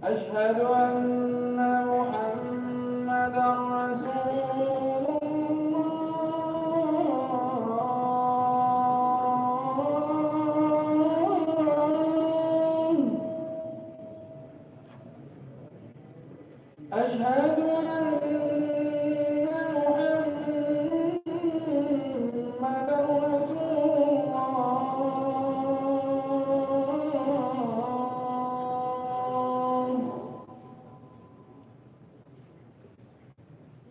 أشهد أن محمدا رسول الله. أشهد أن محمدا رسول الله.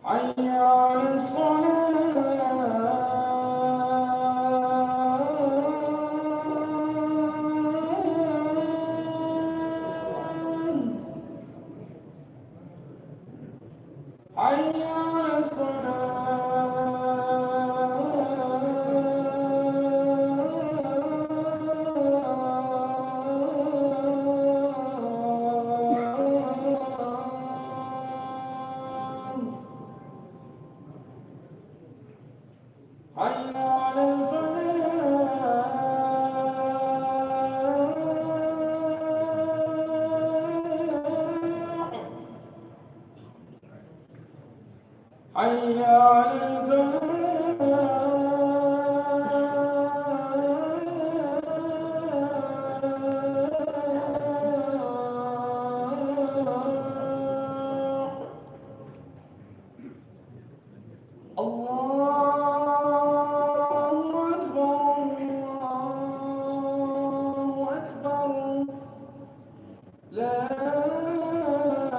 حي على الصلاة. حي على الصلاة. حي على الفلاح. حي على الفلاح. الله أكبر. الله أكبر. لا إله إلا الله.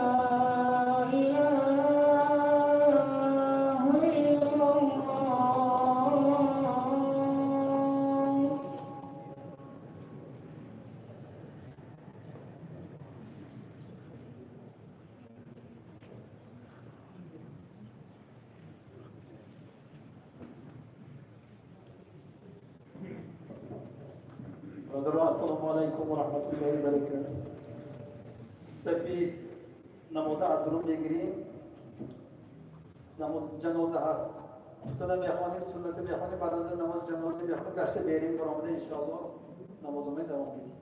السلام عليكم ورحمة الله وبركاته. سفید نماز عبدالله بگیریم. نماز جنازه هست. خدا میخوانیم سنت میخوانیم بعد از نماز جنازه میخوانیم گشت بریم برامونه انشاءالله نماز می دوام بدیم.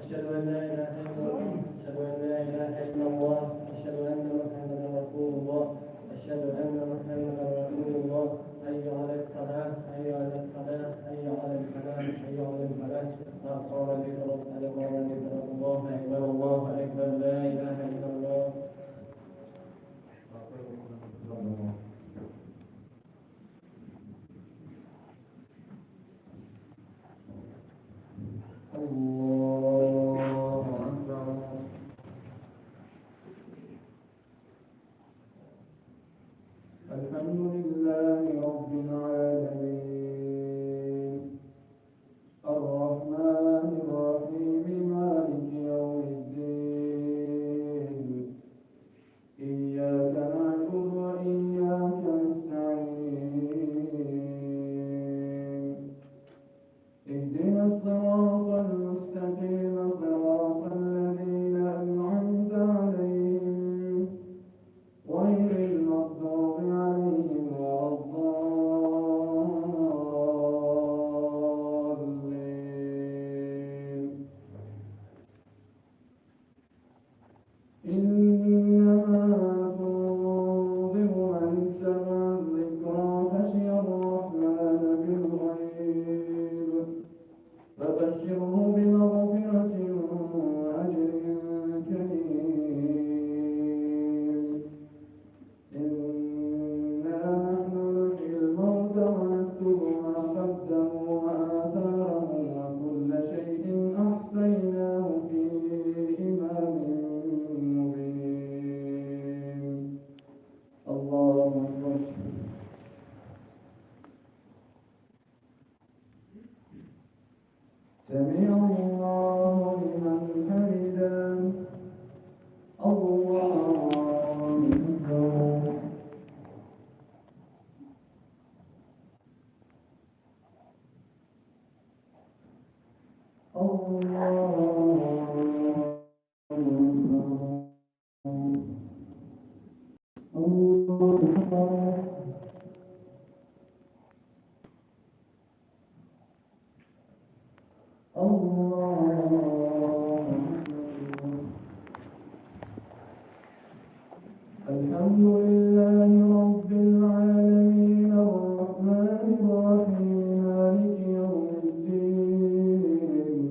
أشهد أن لا إله إلا الله. أشهد أن لا إله إلا الله. أشهد أن محمدا رسول الله. أشهد أن محمدا رسول الله. حي على الصلاة. حي على الصلاة. حي على الفلاح. حي على الفلاح. قال النبي صلى الله عليه وسلم الله أكبر. الله أكبر. لا إله سمع الله لمن حمده الله أكبر الحمد لله رب العالمين الرحمن الرحيم مالك يوم الدين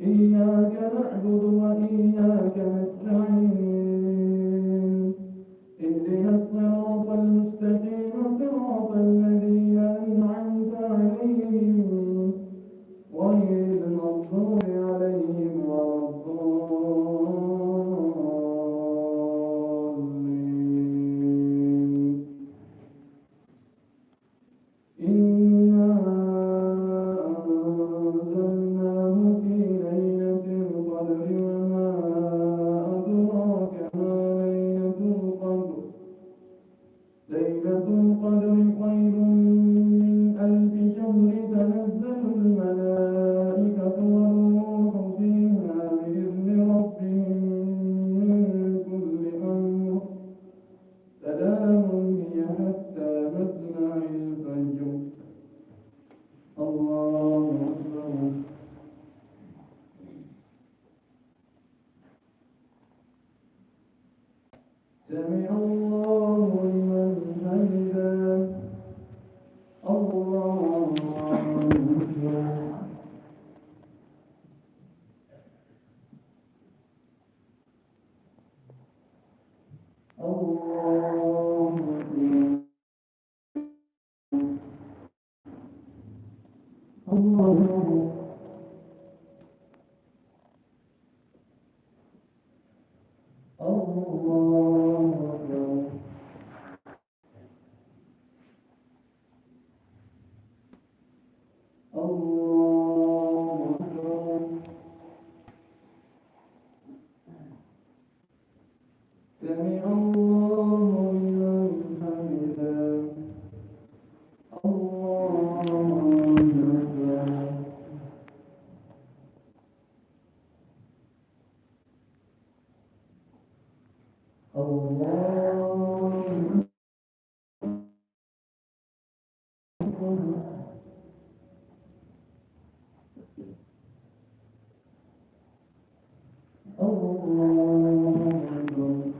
إياك نعبد وإياك نستعين اهدنا الصراط المستقيم صراط الذين أنعمت عليهم غير المغضوب عليهم ولا الضالين إنا أنزلناه في ليلة القدر وما أدراك ما ليلة القدر ليلة القدر خير من ألف شهر تنزل الملائكة والروح فيها بإذن ربهم من كل أمر سلام هي حتى مطلع الفجر الله أكبر سمع الله لمن حمده الله أكبر الله أكبر الله أكبر الله أكبر سمع الله لمن حمده الله أكبر الله أكبر الله أكبر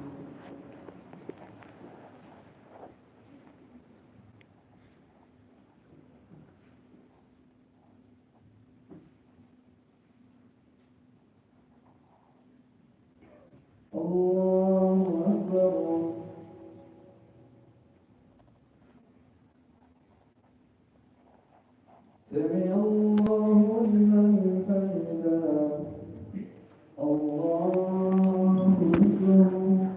الله أكبر سمع الله لمن حمده الله أكبر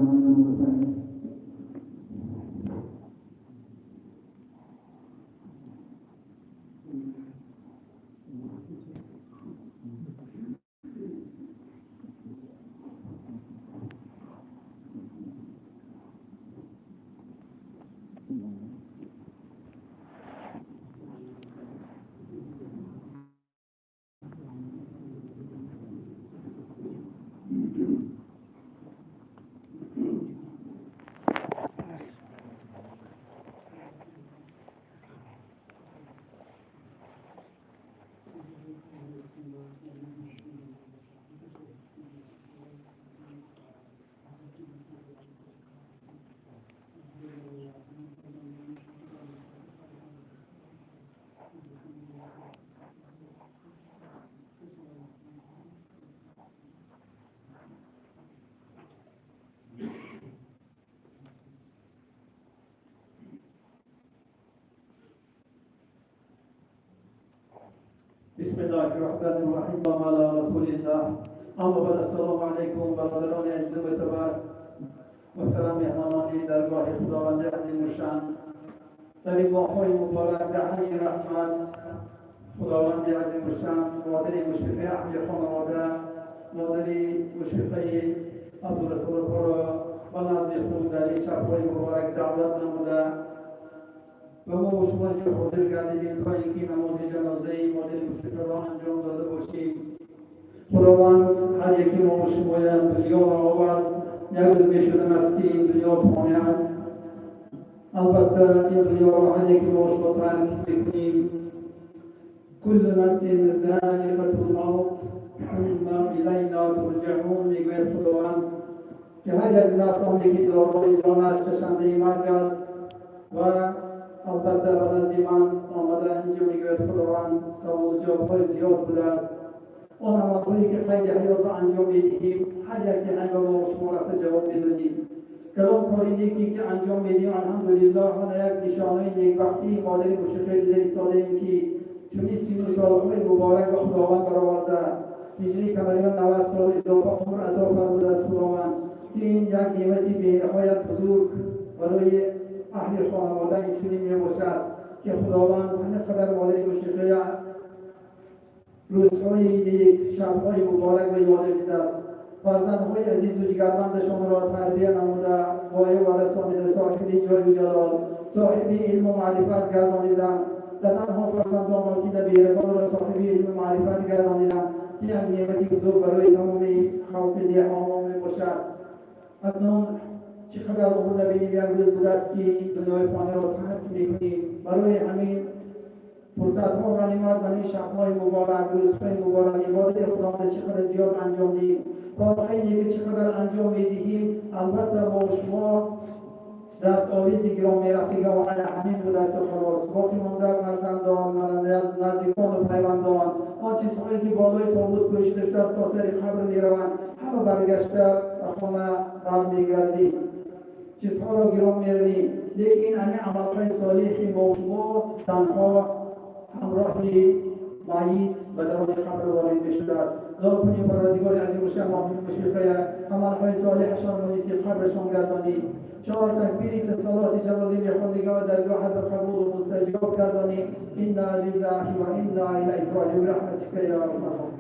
الرحمن الرحيم بسم الله الرحمن الرحیم و علی رسول الله. اما بعد السلام علیکم برادران عزیز و معتبر، محترم مهمانان درگاه خداوند عظیم الشأن، در این ماه‌های مبارک دهنی رحمت خداوند عظیم الشأن، مادر مشفقه اهل خانواده، مادر مشفقه عبدالرسول خورا و نزد خود در این شب‌های مبارک دعوت نموده و ما و شما اینجا حاضر گردیدیم تا اینکه نماز جنازه مادر مشفقه را انجام داده باشیم. خداوند هر یکی ما و شما دنیا را آورد، یک روز می‌شدن است که این دنیا فانی است. البته این دنیا را هر یکی ما و شما ترک می‌کنیم. کل نفس ذائقة الموت ثم الینا ترجعون، میگوید خداوند که هر یک نفس آنی که داروی جانش چشنده مرگ است و البته بعد از من آمده اینجا میگوید خداوند سوال و جواب‌های زیاد بوده است. آن عمل‌هایی که قید حیات را انجام می‌دهیم هر یک هنگام ما و شما رفته جواب می‌دهیم. کدام کاری نیکی که انجام می‌دهیم الحمدلله آن یک نشانه نیکبختی مادر مشفقه دیده ایستاده‌ایم که چنین 30 سال‌های مبارک به خداوند برآورده، هجری تقریبا 90 سال اضافه عمر عطا فرموده است خداوند که این یک نعمتی بی‌نهایت بزرگ برای اهل خانواده این چنین میباشد که خداوند همینقدر مادر مشفقه روزهای نیک، شب‌های مبارک و یاد دیده است. فرزندهای عزیز و جگرمندشان را تربیت نموده، وایه و رسانیده، صاحب جای و جلال، صاحب علم و معرفت گردانیدند. نه تنها فرزندان بلکه دبیرگان را صاحب علم و معرفت گردانیدند. این یک نعمتی بزرگ برای تمام خلق دیهمان میباشد. اکنون چقدر عمر نبینیم یک روز بوده است که دنیای فانی را ترک میکنیم. برای همین فرصت‌ها و غنیمت و این شب‌های مبارک، روزهای مبارک، عبادت خداوند چقدر زیاد انجام دهیم، کارهای نیکی چقدر انجام می‌دهیم. البته ما و شما دستاویز گرامی رفیقان و همین بوده است و خلاص. باقی مانده فرزندان، نزدیکان و پیوندان، آن چیزهایی که بالای تابوت گذاشته شده است تا سر قبر می‌روند، همه برگشته به خانه برمیگردیم. چیزها را گرام می‌رویم، لیکن همین عملهای صالح ما و شما تنها همراه مایت به درون قبر وارد می‌شده است. دعا کنیم پروردگار عظیم الشأن مادر مشفقه عملهای صالحشان را نصیب قبرشان گردانیم. 4 تکبیر صلات جنازه می‌خواندیم و درگاه حضرت قبول و مستجاب گردانیم. انا لله و انا الیه راجعون برحمتک یا ارحم الراحمین.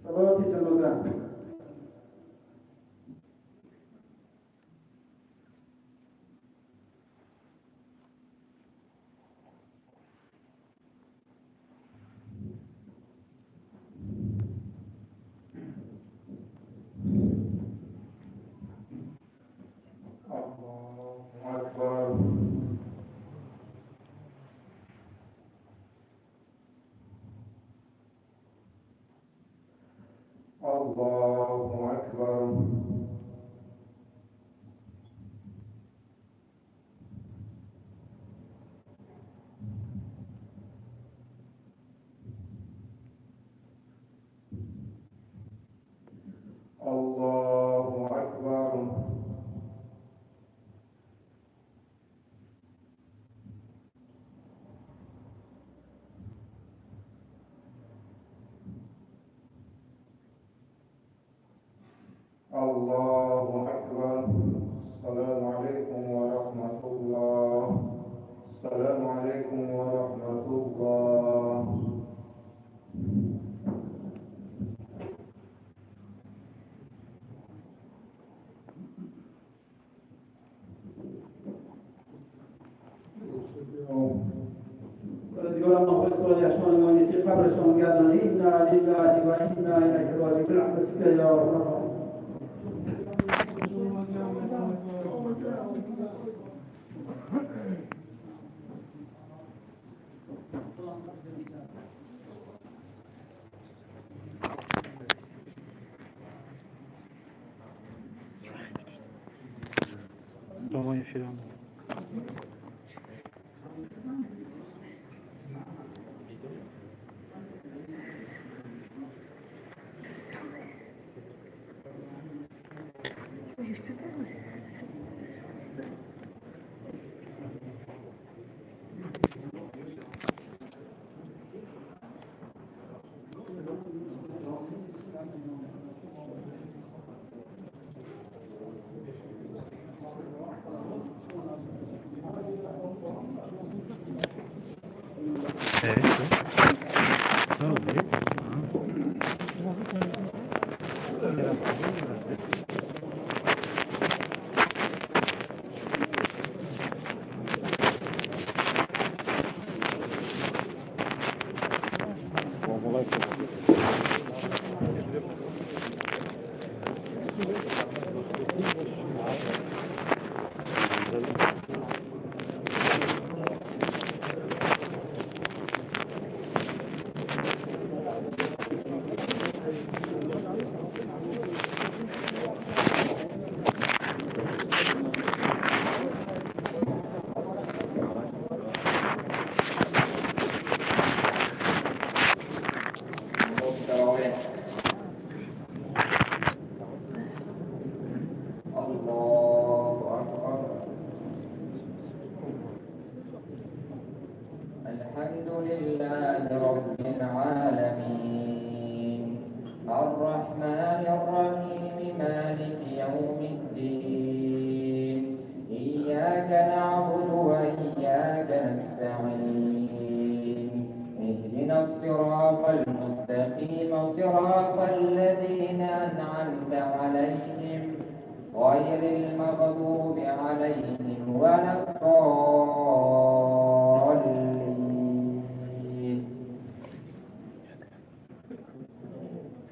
صلوات جنازه. به صالحشان ما نیستی قبرشان گردان انا لله و انا الیه راجعون برحمتك یا ارحم الراحمین. بابای فیلم الحمد لله رب العالمين الرحمن الرحيم مالك يوم الدين إياك نعبد وإياك نستعين اهدنا الصراط المستقيم صراط الذين أنعمت عليهم غير المغضوب عليهم ولا الضالين.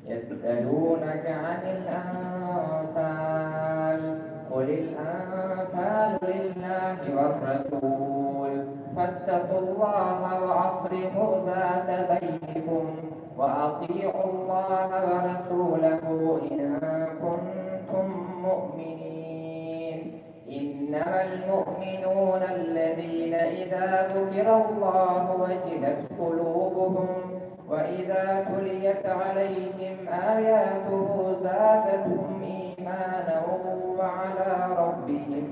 يسألونك عن الأنفال قل الأنفال لله والرسول فاتقوا الله وأصلحوا ذات بينكم وأطيعوا الله ورسوله إن كنتم مؤمنين. إنما المؤمنون الذين إذا ذكر الله وجلت قلوبهم وإذا تليت عليهم آياته زادتهم إيمانا وعلى ربهم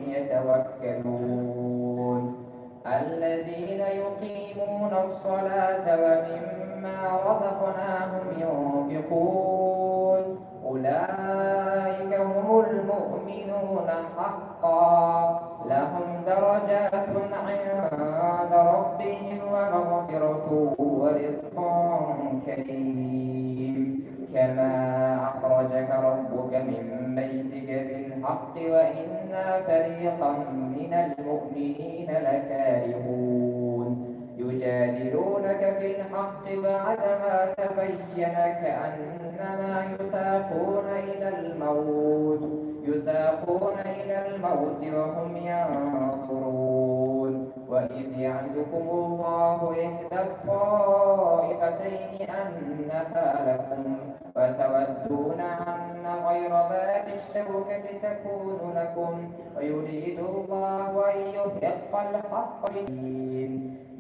يتوكلون. الذين يقيمون الصلاة ومما رزقناهم ينفقون أولئك هم المؤمنون حقا لهم درجات عند ربهم ومغفرة ورزق كريم. كما أخرجك ربك من بيتك بالحق وإن فريقا من المؤمنين لكارهون. يجادلونك في الحق بعدما تبين كأنما يساقون إلى الموت وهم ينظرون. وإذ يعدكم الله إحدى الطائفتين أنها لكم وتودون أن غير ذات الشوكة تكون لكم ويريد الله أن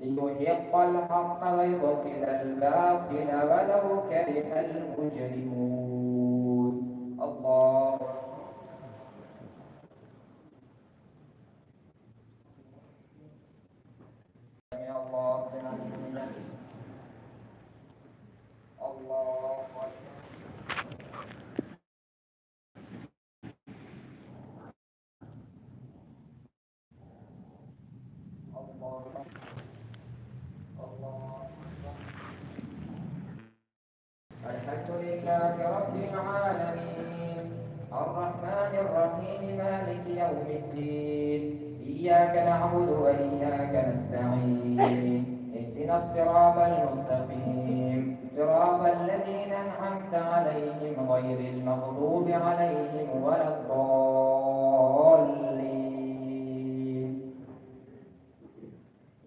ليحق الحق ويبطل الباطل ولو كره المجرمون. الله سمع الله لمن حمده. الله أكبر. الحمد لله رب العالمين الرحمن الرحيم مالك يوم الدين إياك نعبد وإياك نستعين اهدنا اهدنا الصراط المستقيم صراط الذين أنعمت عليهم غير المغضوب عليهم ولا الضالين.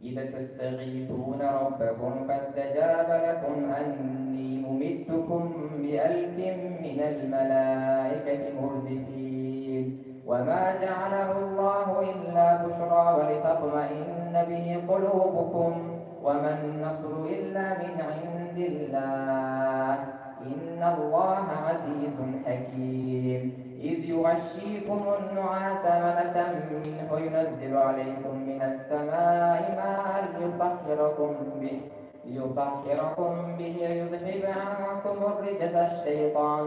إذا تستغيثون ربكم فاستجاب لكم أني ممدكم ب1000 من الملائكة مردفين وما جعله الله إلا بشرى ولتطمئن به قلوبكم وما النصر إلا من عند الله إن الله عزيز حكيم. إذ يغشيكم النعاس أمنة منه ينزل عليكم من السماء ماء ليطهركم به يذهب عنكم الرجس الشيطان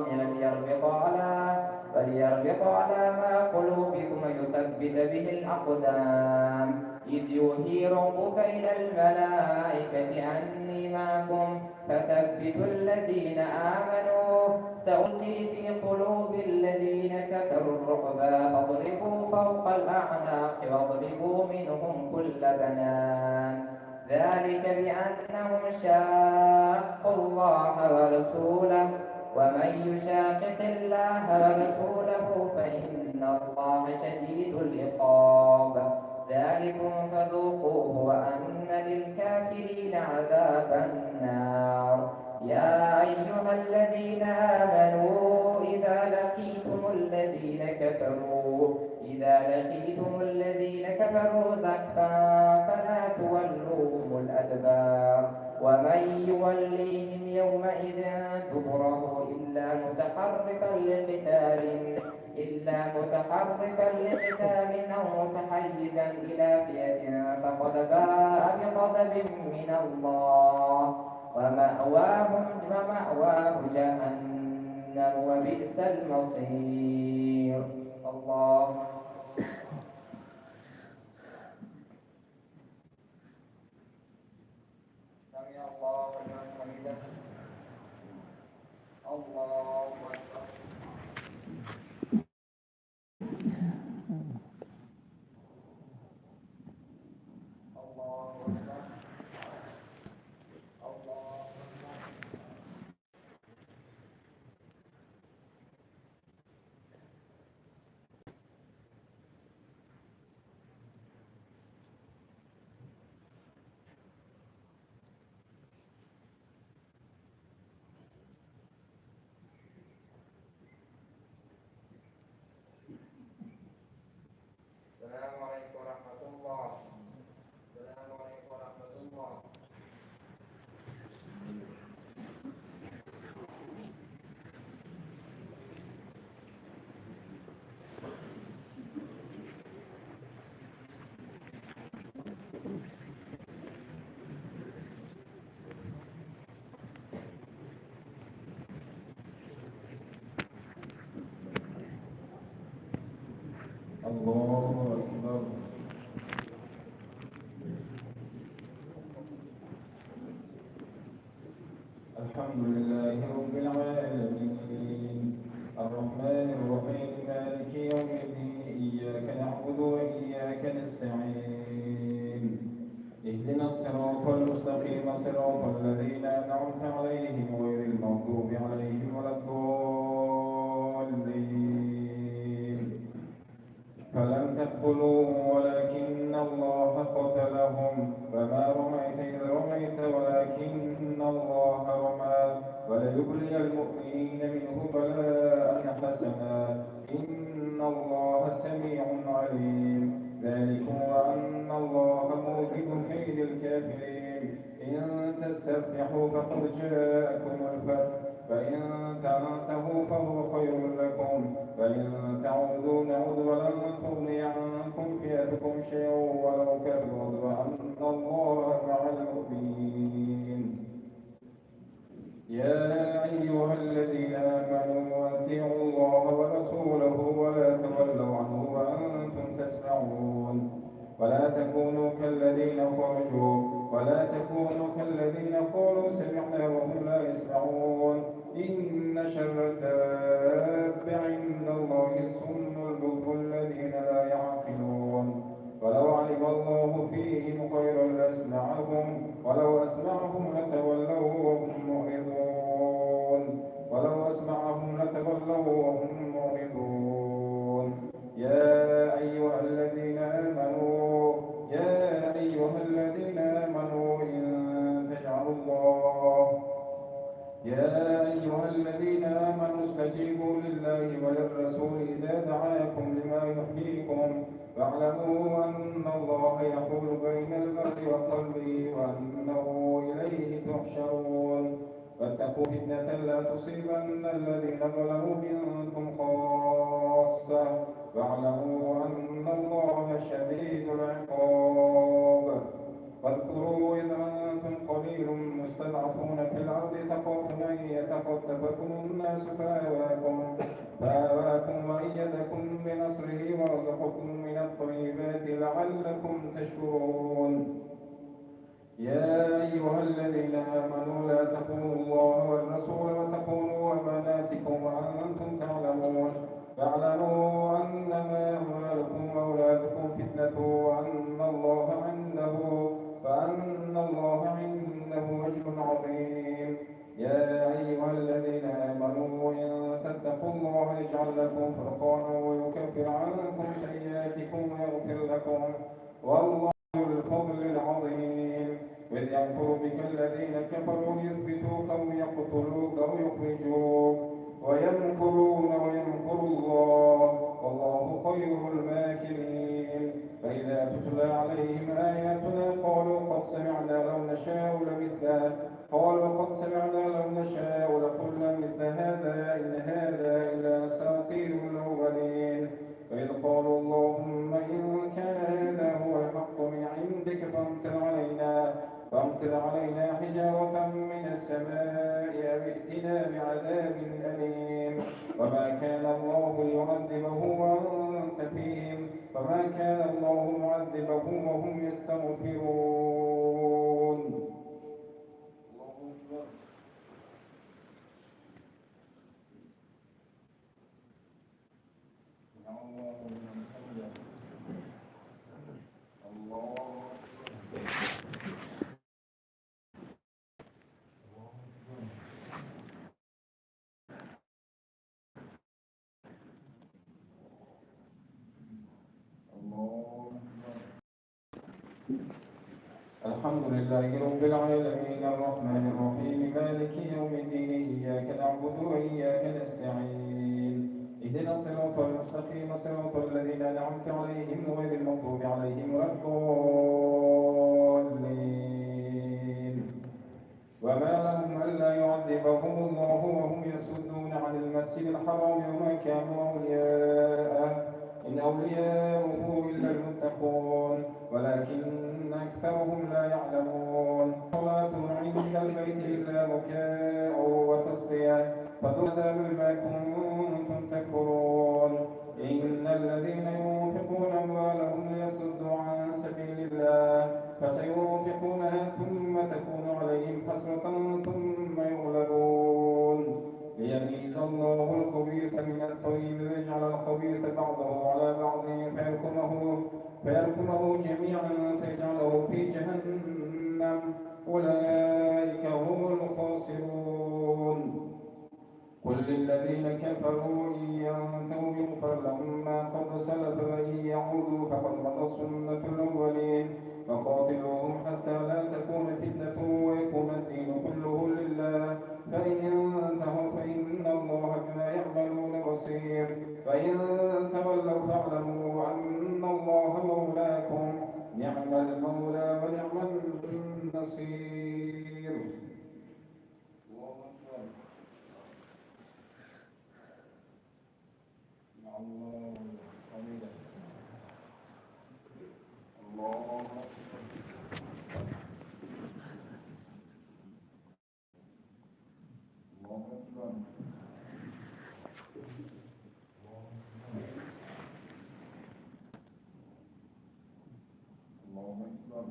وليربط على ما قلوبكم ويثبت به الأقدام. إذ يوحي ربك إلى الملائكة أني معكم فثبتوا الذين آمنوا سألقي في قلوب الذين كفروا الرعب فاضربوا فوق الأعناق واضربوا منهم كل بنان ذلك بأنهم شاقوا الله ورسوله ومن يشاقق الله ورسوله فإن الله شديد العقاب. ذلكم فذوقوه وأن للكافرين عذاب النار. يا أيها الذين آمنوا إذا لقيتم الذين كفروا زحفا فلا تولوهم الأدبار ومن يوليهم يومئذ دبره إلا متحرفا لقتال أو متحيزا إلى فئة فقد باء بغضب من الله ومأواه جهنم وبئس المصير. الله سمع الله لمن حمده. الله أكبر. السلام عليكم ورحمة الله. السلام عليكم ورحمة الله. الله أكبر. الحمد لله رب العالمين الرحمن الرحيم مالك يوم الدين إياك نعبد وإياك نستعين اهدنا الصراط المستقيم صراط الذين أنعمت عليهم غير المغضوب عليهم ولا الضالين. فلم تقتلوهم ولكن الله قتلهم وما رميت إذ رميت ولكن الله رمى وليبلي المؤمنين منه بلاء حسنا إن الله سميع عليم. ذلكم وأن الله موهن كيد الكافرين. إن تستفتحوا فقد جاءكم الفتح فإن تنتهوا فهو خير لكم وإن تعودوا نعد ولن تغني عنكم فئتكم شيئا ولو كثرت وأن الله مع المؤمنين. يا أيها الذين آمنوا أطيعوا الله ورسوله ولا تولوا عنه وأنتم تسمعون ولا تكونوا كالذين قالوا سمعنا وهم لا يسمعون. إن شر الدابة عند الله الصم البكم الذين لا يعقلون. ولو علم الله فيهم خيرا لأسمعهم ولو قلبي وأنه إليه تحشرون واتقوا فتنة لا تصيبن الذين ظلموا منكم خاصة واعلموا أن الله شديد العقاب واذكروا إذ أنتم قليل مستضعفون في الأرض تخافون أن يتخطفكم الناس فآواكم وأيدكم بنصره ورزقكم من الطيبات لعلكم تشكرون يا أيها الذين آمنوا لا تخونوا الله والرسول وتخونوا أماناتكم وأنتم تعلمون واعلموا أنما أموالكم وأولادكم فتنة وأن الله عنده أجر عظيم يا أيها الذين آمنوا إن تتقوا الله يجعل لكم فرقانا ويكفر عنكم سيئاتكم ويغفر لكم والله ذو الفضل العظيم إذ يمكر بك الذين كفروا ليثبتوك أو يقتلوك أو يخرجوك ويمكرون ويمكر الله والله خير الماكرين فإذا تتلى عليهم آياتنا قالوا قد سمعنا لو نشاء لقلنا مثل هذا إن هذا إلا أساطير الأولين وإذ قالوا اللهم إن كان هذا هو الحق من عندك فامطر علينا حجارة من السماء أو ائتنا بعذاب أليم وما كان الله ليعذبهم وأنت فيهم وما كان الله معذبهم وهم يستغفرون الحمد لله رب العالمين الرحمن الرحيم مالك يوم الدين إياك نعبد وإياك نستعين اهدنا الصراط المستقيم صراط الذين أنعمت عليهم غير المغضوب عليهم ولا الضالين وما لهم ألا يعذبهم الله وهم يصدون عن المسجد الحرام وما كانوا أولياءه إن أولياؤه إلا المتقون ولكن أكثرهم لا يعلمون صلاة عند البيت إلا بكاء وتصدية فذوقوا بما كنتم تكفرون إن الذين ينفقون أموالهم ليصدوا عن سبيل الله فسينفقونها ثم تكون عليهم حسرة ثم يغلبون ليميز الله الخبيث من الطيب ويجعل الخبيث بعضه على بعض فيركمه جميعا فيجعله في جهنم أولئك هم الخاسرون قل للذين كفروا إن ينتهوا يغفر لهم ما قد سلف وإن يعودوا فقد مضت سنة الأولين وقاتلوهم حتى لا تكون فتنة ويكون الدين كله لله فإن انتهوا فإن الله بما يعملون بصير فإن تولوا فاعلموا أن الله مولاكم نعم المولى ونعم النصير. الله أكبر. الله حميدا. الله أكبر. الله أكبر. الله أكبر.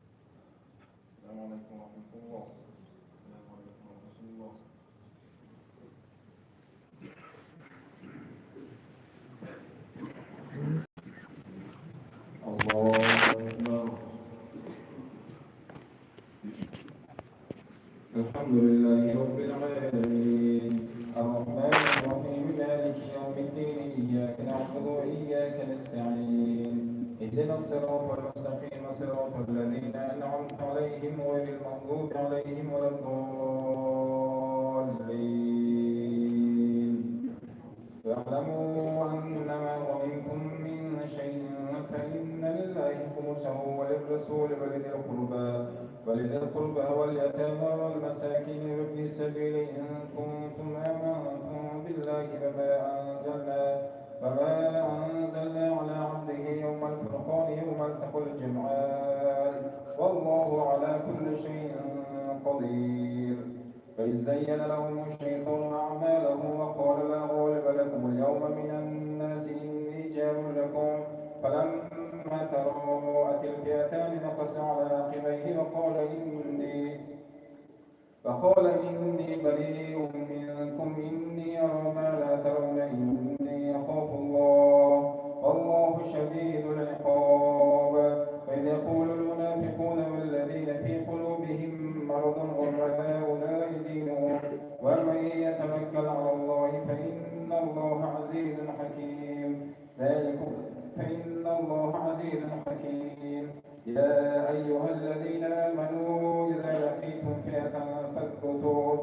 السلام عليكم ورحمة الله. السلام عليكم ورحمة الله. الله أكبر. الحمد لله رب العالمين الصراط المستقيم صراط الذين أنعمت عليهم غير المغضوب عليهم ولا الضالين. واعلموا أنما غنمتم من شيء فإن لله خمسه وللرسول ولذي القربى واليتامى والمساكين وابن السبيل إن كنتم آمنتم بالله فما أنزلنا على عبده يوم الفرقان يوم التقى الجمعان والله على كل شيء قدير. فإذ زين لهم الشيطان أعمالهم وقال لا غالب لكم اليوم من الناس إني جار لكم فلما تراءت الفئتان نكص على عقبيه فقال إني بريء منكم إني أرى ما لا ترون إني أخاف الله والله شديد العقاب. وإذ يقول المنافقون والذين في قلوبهم مرض غر هؤلاء دينهم ومن يتوكل على الله فإن الله عزيز حكيم. فإن الله عزيز حكيم. يا أيها الذين آمنوا إذا لقيتم فئة فاثبتوا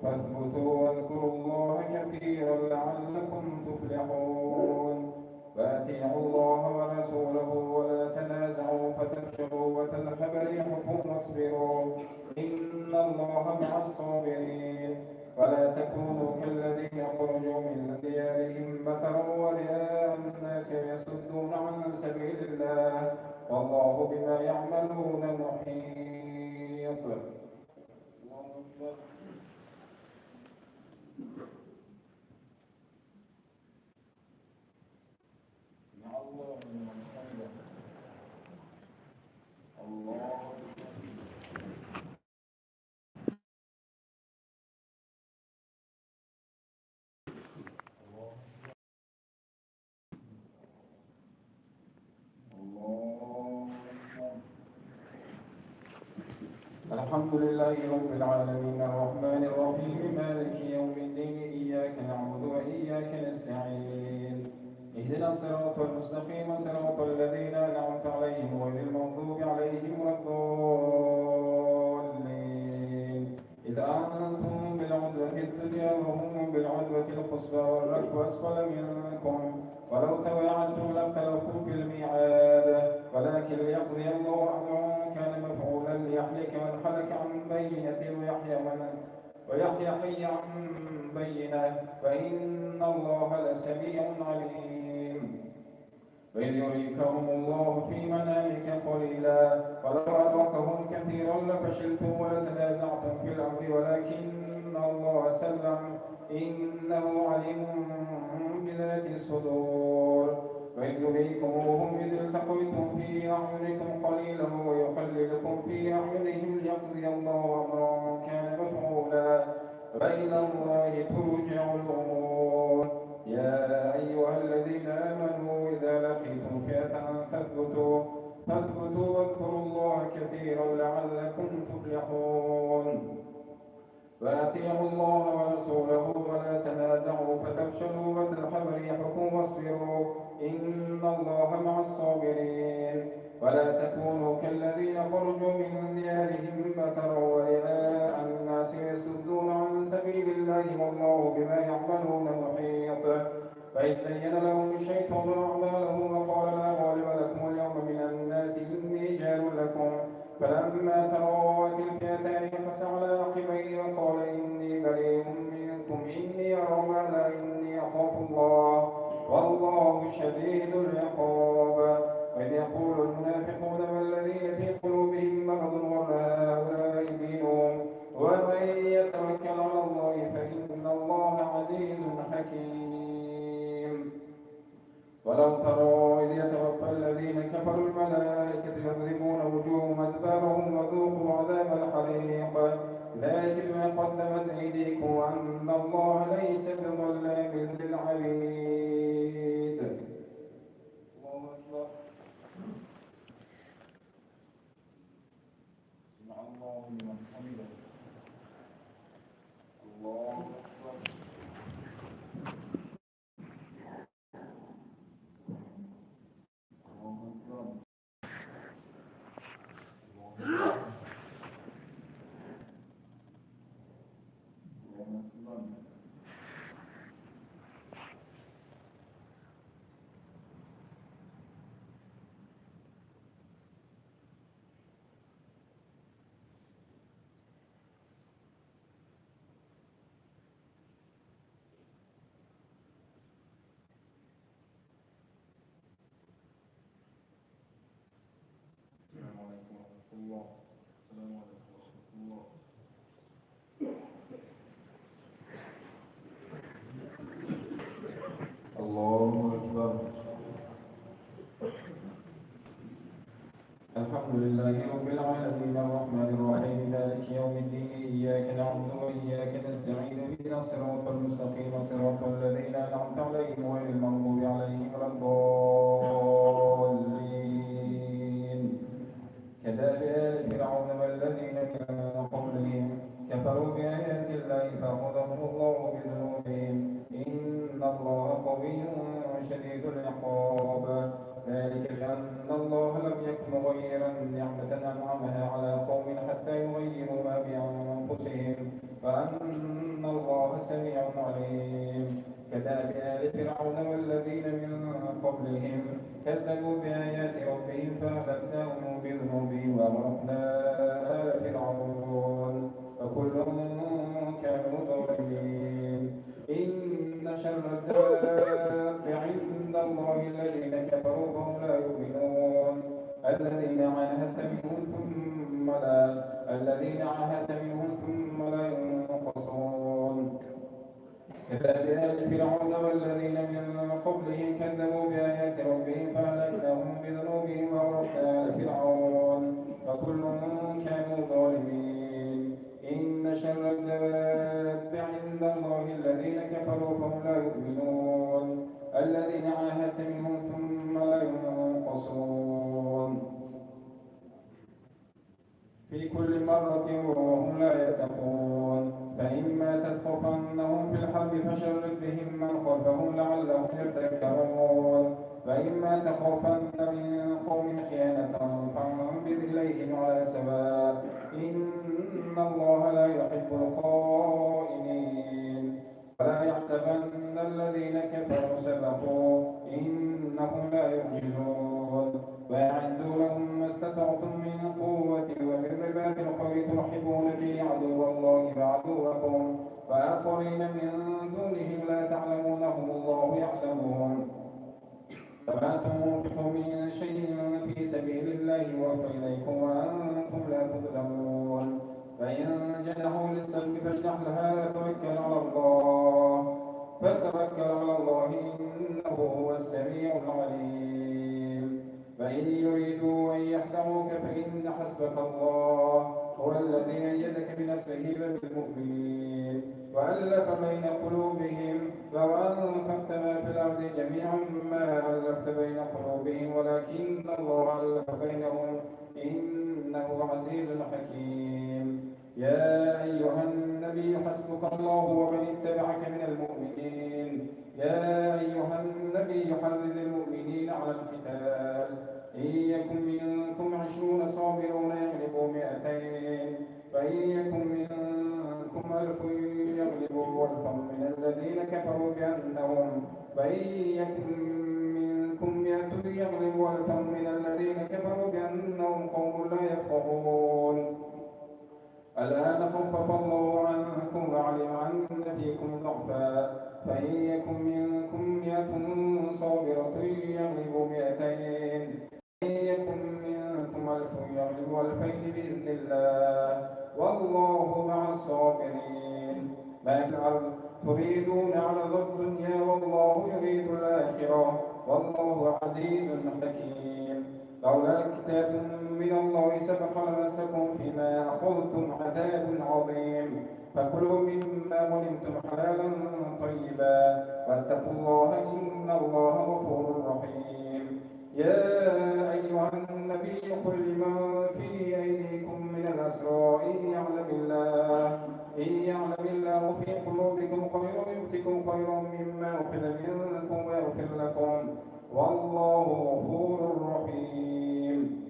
واذكروا الله كثيرا لعلكم تفلحون. وأطيعوا الله ورسوله ولا تنازعوا فتفشلوا وتذهب ريحكم واصبروا إن الله مع الصابرين. ولا تكونوا كالذين خرجوا من ديارهم بطرا ورئاء الناس ويصدون عن سبيل الله والله بما يعملون محيط. الحمد لله رب العالمين الرحمن الرحيم مالك يوم الدين إياك نعبد وإياك نستعين اهدنا الصراط المستقيم صراط الذين أنعمت عليهم غير المغضوب عليهم ولا الضالين. إذ أنتم بالعدوة الدنيا وهم بالعدوة القصوى والركب أسفل منكم ولو تواعدتم لاختلفتم في الميعاد ولكن ليقضي الله أمرا كان مفعولا ليهلك من هلك عن بينة ويحيى حي عن بينة وإن الله لسميع عليم. وإذ يريكهم الله في منامك قليلا ولو أدركهم كثيرا لفشلتم ولتنازعتم في الأمر ولكن الله سلم إنه عليم بذات الصدور. وإذ يريكموهم إذ التقيتم في أعينكم قليلا ويقللكم في أعينهم ليقضي الله أمرا كان مفعولا وإلى الله ترجع الأمور. يا أيها الذين آمنوا إذا لقيتم فئة فاثبتوا واذكروا الله كثيرا لعلكم تفلحون. وأطيعوا الله ورسوله ولا تنازعوا فتفشلوا وتذهب ريحكم واصبروا إن الله مع الصابرين. ولا تكونوا كالذين خرجوا من ديارهم بطرا ورئاء الناس ويصدون عن سبيل الله والله بما يعملون محيط. فإذ زين لهم الشيطان أعمالهم وقال لا غالب لكم اليوم من الناس إني جار لكم فلما تراءت الفئتان نكص على عقبيه وقال إني بريء منكم إني أرى ما لا إني أخاف الله والله شديد العقاب. وإذ يقول المنافقون والذين في قلوبهم مرض غر هؤلاء دينهم ومن يتوكل على الله فإن الله عزيز حكيم. ولو ترى إذ يتوفى الذين كفروا الملائكة يضربون وجوههم أدبارهم وذوقوا عذاب الحريق ذلك بما قدمت أيديكم وأن الله ليس بظلام للعبيد. الله أكبر. سمع الله لمن حمده. الله أكبر. الله. السلام عليكم ورحمة الله. الله أكبر. الحمد لله رب العالمين الرحمن الرحيم مالك يوم الدين إياك نعبد وإياك نستعين اهدنا الصراط المستقيم صراط الذين أنعمت عليهم غير المغضوب عليهم ولا الضالين كداب آل فرعون والذين من قبلهم كفروا بآيات الله فأخذهم الله بذنوبهم إن الله قوي شديد العقاب ذلك بأن الله لم يكن مغيرا نعمة أنعمها على قوم حتى يغيروا ما بأنفسهم وأن الله سميع عليم كداب آل فرعون والذين من قبلهم كذبوا بآيات ربهم فأهلكناهم بذنوبهم وأغرقنا آل فرعون وكل كانوا ظالمين إن شر الدواب عند الله الذين كفروا فهم لا يؤمنون الذين عاهدت منهم ثم لا ينقصون كذاب آل فرعون والذين من قبلهم كذبوا بآيات ربهم فأهلكناهم بذنوبهم وأغرقنا آل فرعون وكل كانوا ظالمين إن شر الدواب عند الله الذين كفروا فهم لا يؤمنون الذين عاهدت منهم ثم لا ينقصون في كل مرة وهم لا يتقون فإما تثقفنهم في الحرب فشرد بهم من خلفهم لعلهم يذكرون وإما تخافن من قوم خيانة فانبذ إليهم على سواء إن الله لا يحب الخائنين ولا يحسبن الذين كفروا سبقوا إنهم لا يعجزون وأعدوا لهم ما استطعتم من قوة ومن رباط الخيل ترحبون به عدو الله وعدوكم وآخرين من دونهم لا تعلمونهم الله يعلمهم وما تنفقوا من شيء في سبيل الله يوفى إليكم وأنتم لا تظلمون فإن جنحوا للسلم فاجنح لها فتوكل على الله إنه هو السميع العليم فإن يريدوا أن يخدعوك فإن حسبك الله هو الذي أيدك بنصره وبالمؤمنين وألف بين قلوبهم لو أنفقت ما في الأرض جميعا ما ألفت بين قلوبهم ولكن الله ألف بينهم إنه عزيز حكيم يا أيها النبي حسبك الله ومن اتبعك من المؤمنين يا أيها النبي حرض المؤمنين على القتال إن يكن منكم 20 صابرون يغلبوا 200 فإن يكن منكم 1000 يغلبوا 1000 من الذين كفروا بأنهم فإن يكن منكم 100 يغلبوا 1000 من الذين كفروا بأنهم قوم لا يفقهون الآن خفف الله عنكم وعلم أن فيكم ضعفا فإن يكن منكم 100 صابرة يغلبوا 200 إن يكن منكم 1000 يغلبوا 2000 بإذن الله والله مع الصابرين ما في الأرض تريدون عرض الدنيا والله يريد الآخرة والله عزيز حكيم لولا كتاب من الله سبق لمسكم فيما أخذتم عذاب عظيم فكلوا مما غنمتم حلالا طيبا واتقوا الله إن الله غفور رحيم يا أيها النبي قل لمن في أيديكم من الأسرى إن يعلم الله في قلوبكم خيرا يؤتكم خيرا مما أخذ منكم ويغفر لكم والله غفور رحيم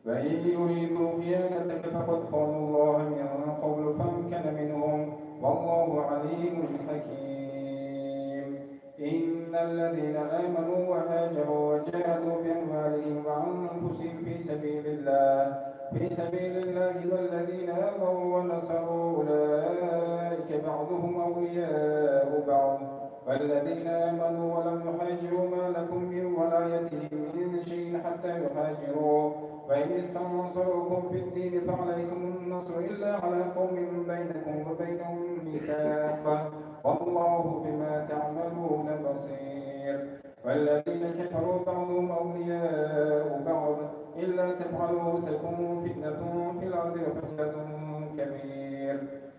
وإن يريدوا خيانتك فقد خانوا الله من قبل فامكن منهم والله عليم حكيم إن الذين آمنوا وهاجروا وجاهدوا بأموالهم وأنفسهم في سبيل الله والذين آووا ونصروا أولئك بعضهم أولياء بعض والذين آمنوا ولم يهاجروا ما لكم من ولايتهم من شيء حتى يهاجروا وإن استنصروكم في الدين فعليكم النصر إلا على قوم بينكم وبينهم ميثاق والله بما تعملون بصير. والذين كفروا بعضهم أولياء بعض إلا تفعلوا تكون فتنة في الأرض وفساد كبير.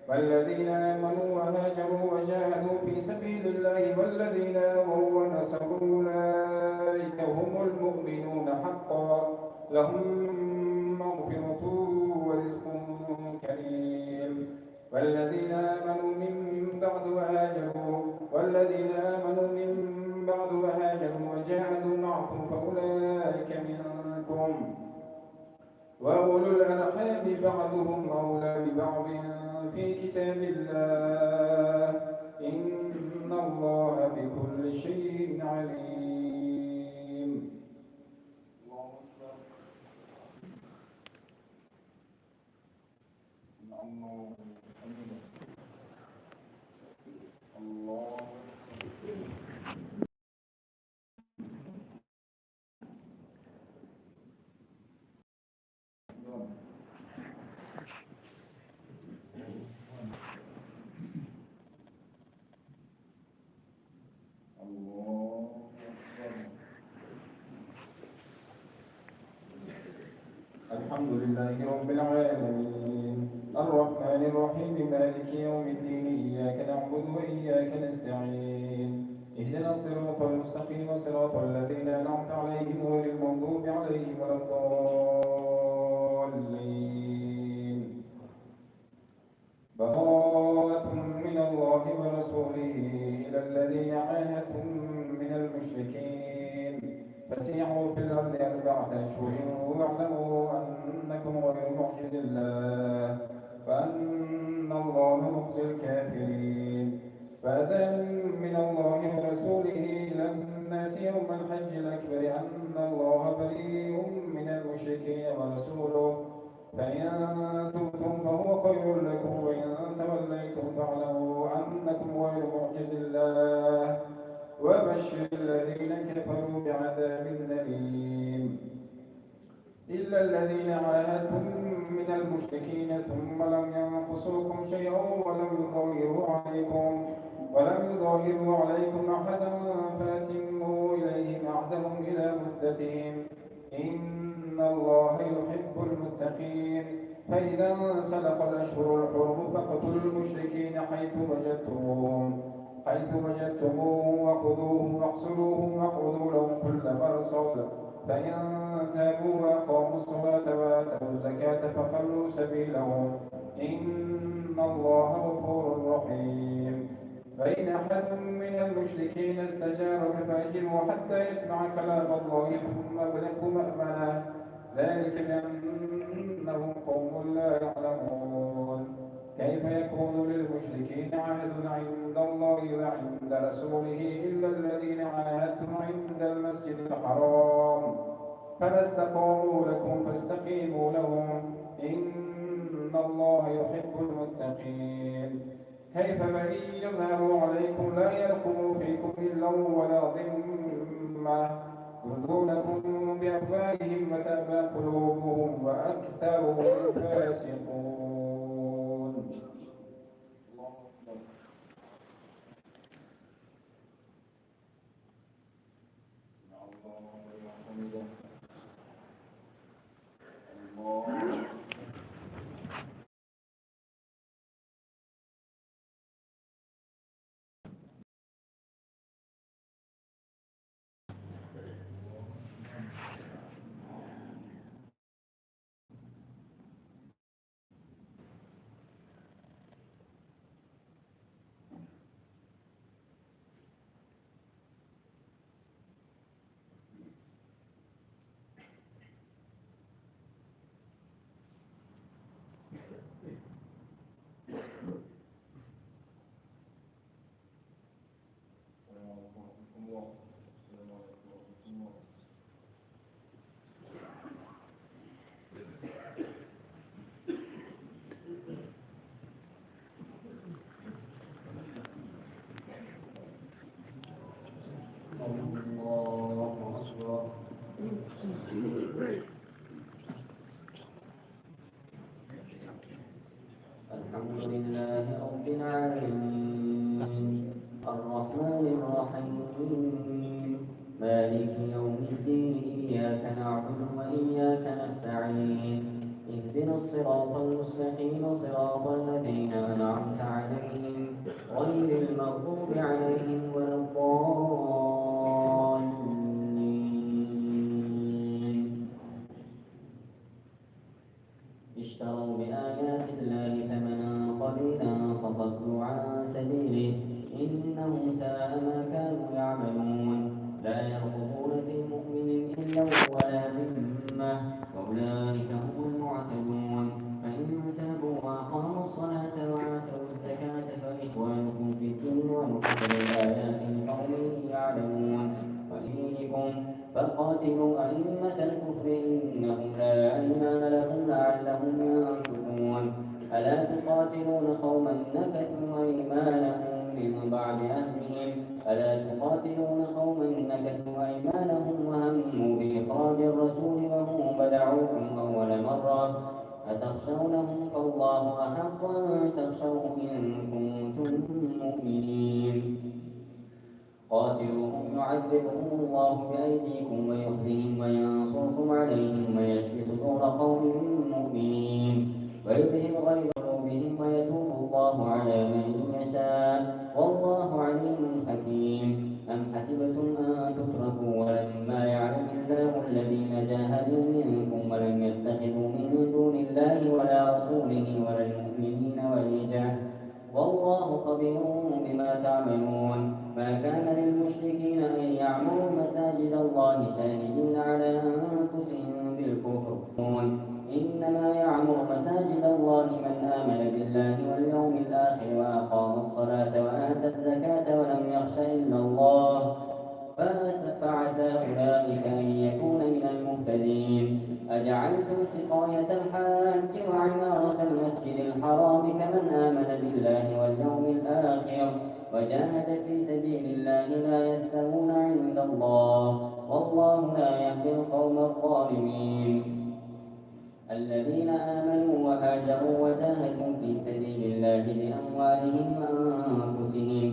والذين آمنوا وهاجروا وجاهدوا في سبيل الله والذين آووا ونصروا أولئك هم المؤمنون حقا لهم مغفرة ورزق كريم. والذين آمنوا من بعد وهاجروا وجاهدوا معكم فأولئك منكم وأولو الأرحام بعضهم أولى ببعض في كتاب الله إن الله بكل شيء عليم. الله الحمد لله رب العالمين الرحمن الرحيم مالك يوم الدين إياك نعبد وإياك نستعين اهدنا الصراط المستقيم صراط الذين أنعمت عليهم غير المغضوب عليهم ولا الضالين. براءة من الله ورسوله إلى الذين عاهدتم من المشركين فسيحوا في الأرض 4 أشهر واعلموا أنكم غير معجز الله وأن الله مخزي الكافرين. فأذان من الله ورسوله إلى الناس يوم الحج الأكبر أن الله بريء من المشركين ورسوله فإن تبتم فهو خير لكم وإن توليتم فاعلموا أنكم غير معجز الله وبشر الذين كفروا بعذاب أليم. إلا الذين عاهدتم من المشركين ثم لم ينقصوكم شيئا ولم يظاهروا عليكم أحدا فأتموا إليهم عهدهم إلى مدتهم إن الله يحب المتقين. فإذا انسلخ الأشهر الحرم فاقتلوا المشركين حيث وجدتموهم وخذوهم واحصروهم واقعدوا لهم كل مرصد فإن تابوا وأقاموا الصلاة وآتوا الزكاة فخلوا سبيلهم إن الله غفور رحيم. فإن أحد من المشركين استجارك فأجره حتى يسمع كلام الله ثم أبلغه مأمنه ذلك بأنهم قوم لا يعلمون. كيف يكون للمشركين عهد عند الله وعند رسوله إلا الذين عاهدتم عند المسجد الحرام فما استقاموا لكم فاستقيموا لهم إن الله يحب المتقين. كيف وإن يظهروا عليكم لا يرقبوا فيكم إلا ولا ذمة يرضونكم بأفواههم وتأبى قلوبهم وأكثرهم فاسقون. الصراط المستقيم صراط الذين أنعمت عليهم غير المغضوب عليهم ولا الضالين. اشتروا بآيات الله ثمنا قليلا فصدوا عن سبيله إنهم ساء ما كانوا يعملون. لا يرقبون في مؤمن إلا ولا ذمة وأولئك هم المعتدون. فإن تابوا وأقاموا الصلاة وآتوا الزكاة فإخوانكم في الدين ونفصل الآيات لقوم يعلمون. وإيكم فقاتلوا أئمة الكفر إنهم لا أيمان لهم لعلهم ينكثون. ألا تقاتلون قوما نكثوا أيمانهم من بعد أهلهم وهموا بإخراج الرسول وهم بدعوكم أول مرة أتخشونهم فالله أحق أن تخشوه إن كنتم مؤمنين. قاتلوهم يعذبهم الله بأيديكم ويخزهم وينصركم عليهم ويشفي صدور قوم مؤمنين ويذهب غيظ قلوبهم ويتوب الله على من يشاء والله عليم حكيم. أم حسبتم أن تتركوا ولما يعلم الله الذين جاهدوا منكم ولم يتخذوا من دون الله ولا رسوله ولا المؤمنين وليجة والله خبير بما تعملون. ما كان للمشركين أن يعمروا مساجد الله شاهدين على أنفسهم بالكفر إنما يعمر مساجد الله من آمن بالله واليوم الآخر وأقام الصلاة وآتى الزكاة ولم يخش إلا الله فعسى أولئك أن يكون من المهتدين. أجعلتم سقاية الحاج وعمارة المسجد الحرام كمن آمن بالله واليوم الآخر وجاهد في سبيل الله لا يستوون عند الله والله لا يهدي القوم الظالمين. الذين آمنوا وهاجروا وجاهدوا في سبيل الله بأموالهم وأنفسهم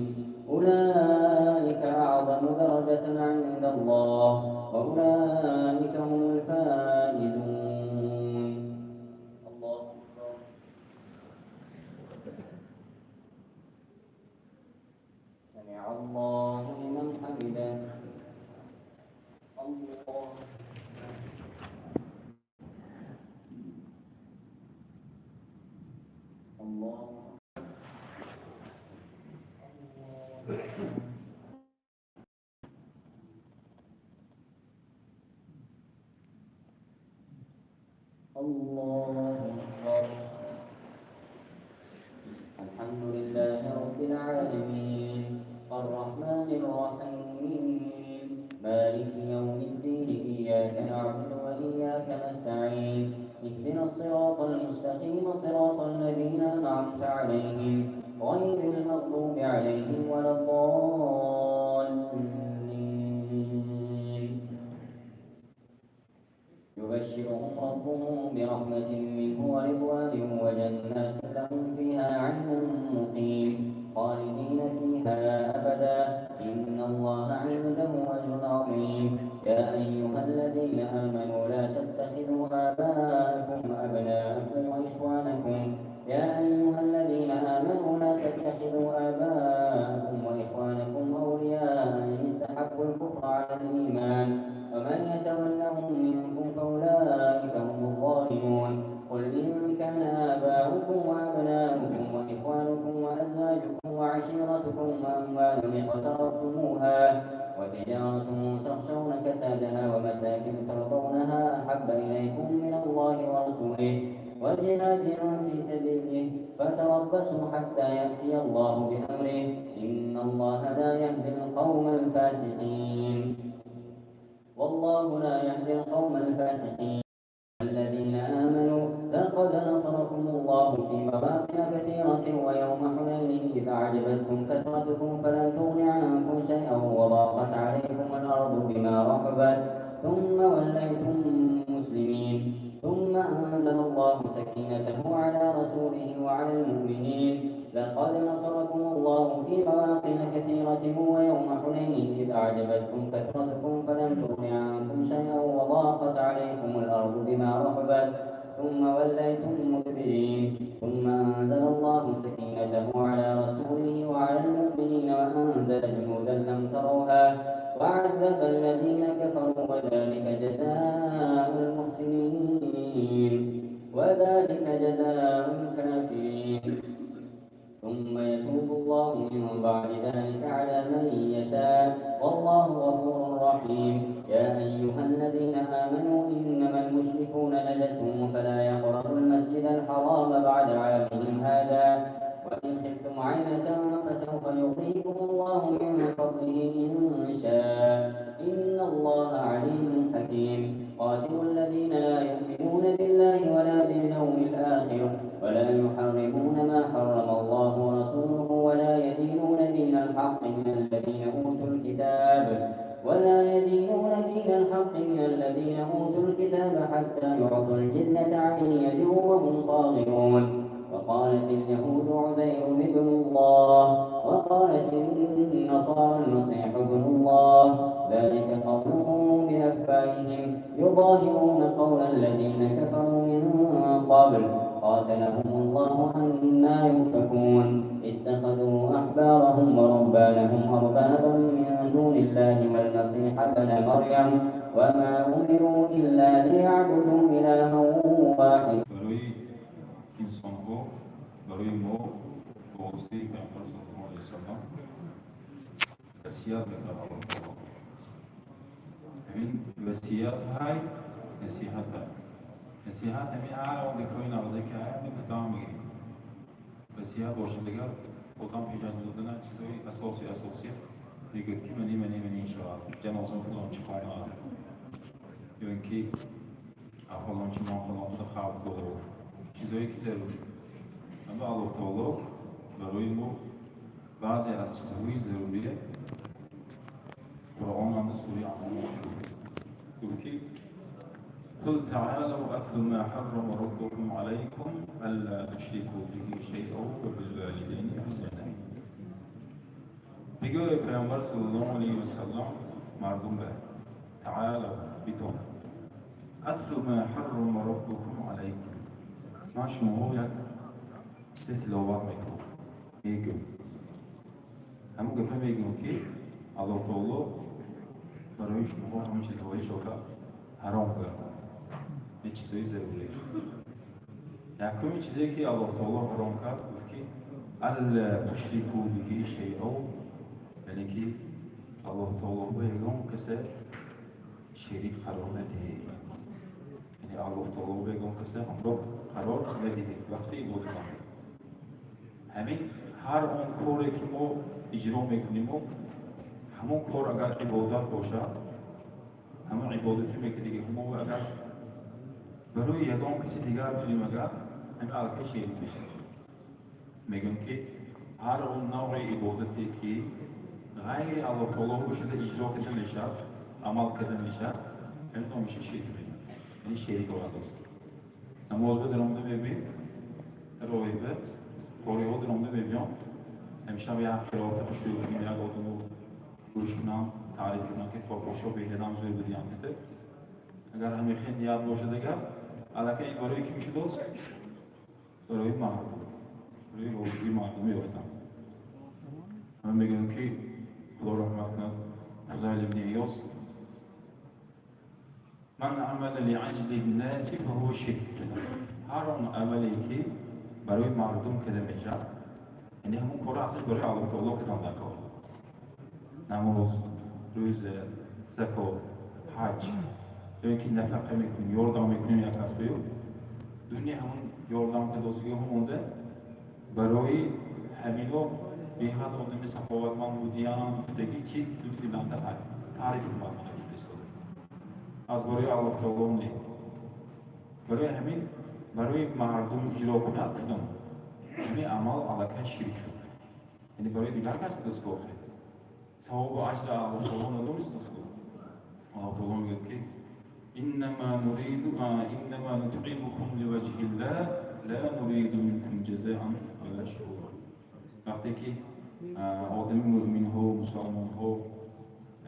أولئك أعظم درجة عند الله وأولئك هم الفائزون. الله أكبر. سمع الله لمن حمده. الله الله الله أكبر. الحمد لله رب العالمين الرحمن الرحيم مالك يوم الدين إياك نعبد وإياك نستعين اهدنا الصراط المستقيم صراط الذين أنعمت عليهم غير المغضوب عليهم ولا الضالين. يبشرهم ربهم برحمة منه ورضوان وجنات لهم فيها عين مقيم خالدين فيها أبدا إن الله عنده أجر عظيم. يا أيها الذين آمنوا لا تتخذوا آباءكم وأبناءكم وإخوانكم أولياء إن استحبوا الكفر على الإيمان ومن يتولهم منكم فأولئك هم الظالمون. قل إن كان آباؤكم وأبناؤكم وإخوانكم وأزواجكم وعشيرتكم وأموال اقترفتموها وتجارة تخشون كسادها ومساكن ترضونها أحب إليكم من الله ورسوله وجهاد في سبيله فتربصوا حتى يأتي الله بأمره إن الله لا يهدي القوم الفاسقين. والله لا يهدي القوم الفاسقين. الذين آمنوا لقد نصركم الله في مواطن كثيرة ويوم حنين إذ أعجبتكم كثرتكم فلن تغن عنكم شيئا وضاقت عليكم الأرض بما رحبت ثم وليتم مسلمين ثم أنزل الله سكينته على رسوله وعلى المؤمنين. لقد نصركم الله في مواطن كثيرة ويوم حنين إذ أعجبتكم كثرتكم فلم تغن عنكم شيئا وضاقت عليكم الأرض بما رحبت ثم وليتم المؤمنين وأنزل جنودا لم تروها وعذب الذين كفروا وذلك جزاء المحسنين وذلك جزاء الكافرين ثم يتوب الله من بعد ذلك على من يشاء والله غفور رحيم يا أيها الذين آمنوا إنما المشركون نجس فلا يقربوا المسجد الحرام بعد عامهم هذا وإن خفتم عينة فسوف يغنيكم الله من فضله إن شاء إن الله عليم حكيم قاتلوا الذين لا يؤمنون بالله ولا باليوم الآخر ولا يحرمون ما حرم الله ورسوله ولا يدينون دين الحق من الذين أوتوا الكتاب حتى يعطوا الجزية عن يد وهم صاغرون وقالت اليهود عزير ابن الله وقالت النصارى المسيح ابن الله ذلك قولهم بأفواههم يظاهرون قول الذين كفروا من قبل قاتلهم الله أنى يؤفكون اتخذوا أحبارهم ورهبانهم أربابا من دون الله والمسيح ابن مريم وما أمروا إلا ليعبدوا إلها واحدا. برای ما با واسطه پیامبر صلی الله علیه و سلم وصیت میکنه الله تعالی. همین وصیت های نصیحت های. نصیحت همین اون دکتری نوازی که همین گفتم میگیم. وصیت باشه دیگر خودم پیجاز دادن چیزای اساسی میگه که منی شود جنازه فلان چی خواهد یا اینکه فلان چی ما فلان خود خواهد داره چیزایی که ضروری. اما الله تعالی برای ما بعضی از چیزهای ضروریه قرآن هم سوره انعام گفت که قل تعالوا اتل ما حرم ربكم عليكم الا تشركوا به شيئا وبالوالدين احسانا. میگه پیامبر صلی الله علیه و سلم مردم به تعالوا بیتون اتل ما حرم ربكم عليكم ما شما یک تلاوت میکنم میگم همون گفته میگم که الله تعالی برای شما همون چیزهایی شده حرام کرده این چیزهای ضروری یکمی چیزی که الله تعالی حرام کرد گفت که الا تشرکوا به شیئا یعنی که الله تعالی بگم کسی شریک قرار ندهید یعنی الله تعالی بگم کسی همراه قرار ندهید وقتی عبادت کنید همین هر اون کاری که ما اجرا میکنیم همون کار اگر عبادت باشه همون عبادتی میکنیم که ما اگر برای یگان کسی دیگر کنیم اگر همین علاقه شریک میشه میگم که هر اون نوع عبادتی که غیر الله تعالی باشده اجرا کرده میشه عمل کرده میشه همین نمیشه شریک میشه یعنی شریک عبادت نماز بدرمده ببین روی به کاری ها درامده ببینم همیشه هم یه قرارت خوشی بکنیم یک آدم رو گوش کنم تعریف کنم که کارپاشا به هدام زوی بودی هم گفته اگر همه خیلی نیاد باشه دیگر علاقه این برای که میشه دوست برای مردم برای روزگی مردمی افتم من میگم که خدا رحمت کند فضایل ابن ایاس من عمل لعجل الناس فهو شرک هر اون عملی که برای مردم کده میشه یعنی همون کار اصلا برای الله تعالی کدام نکار نماز روزه زکات حج یا اینکه نفقه میکنیم یاردم میکنیم یک کس بیو دنیا همون یاردم که دوستگی هم مونده برای همینا به حد آدم سخاوتمند بودیان دیگه چیز دوستی بنده تعریف کنم من گفته از برای الله تعالی نه برای همین برای مردم اجرا کند گفتم همین عمل علاقه شریک شد یعنی برای دیگر کسی دوست گفته ثواب و اجر الله تعالی ندونست دوست گفت الله تعالی میگه که انما نطعمكم لوجه الله لا نريد منكم جزاء ولا شكورا وقتی که آدم مؤمن ها مسلمان ها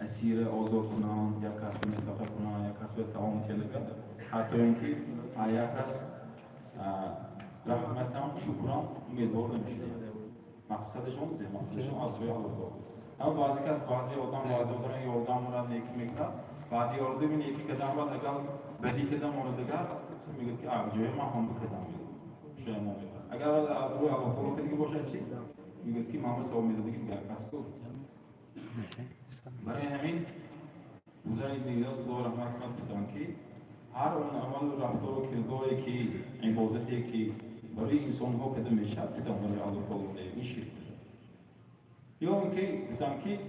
اسیر آزاد کنند یا کسب نفقه کنند یا کسب تعاون کنند حتی اینکه یک کس رحمتم شکرم امیدوار نمیشه مقصدشون زیاد، مقصدشون آزوی الله تعالی. اما بعضی آدم یordam را نیکی میکنه، بعدی یارده می نیکی کدام بعد اگر بدی کدام مورد دیگر میگه که آجوی ما هم بکدام میگه شما میگه اگر روی الله تعالی کدی باشه چی میگه که ما سو میده دیگه دیگر کس کو برای همین بزرگ نیاز دور رحمت کنم که هر اون عمل و رفتار و کرداری که عبادتی که برای انسان ها کدام میشه کدام برای الله تعالی این شرک یا اینکه گفتم که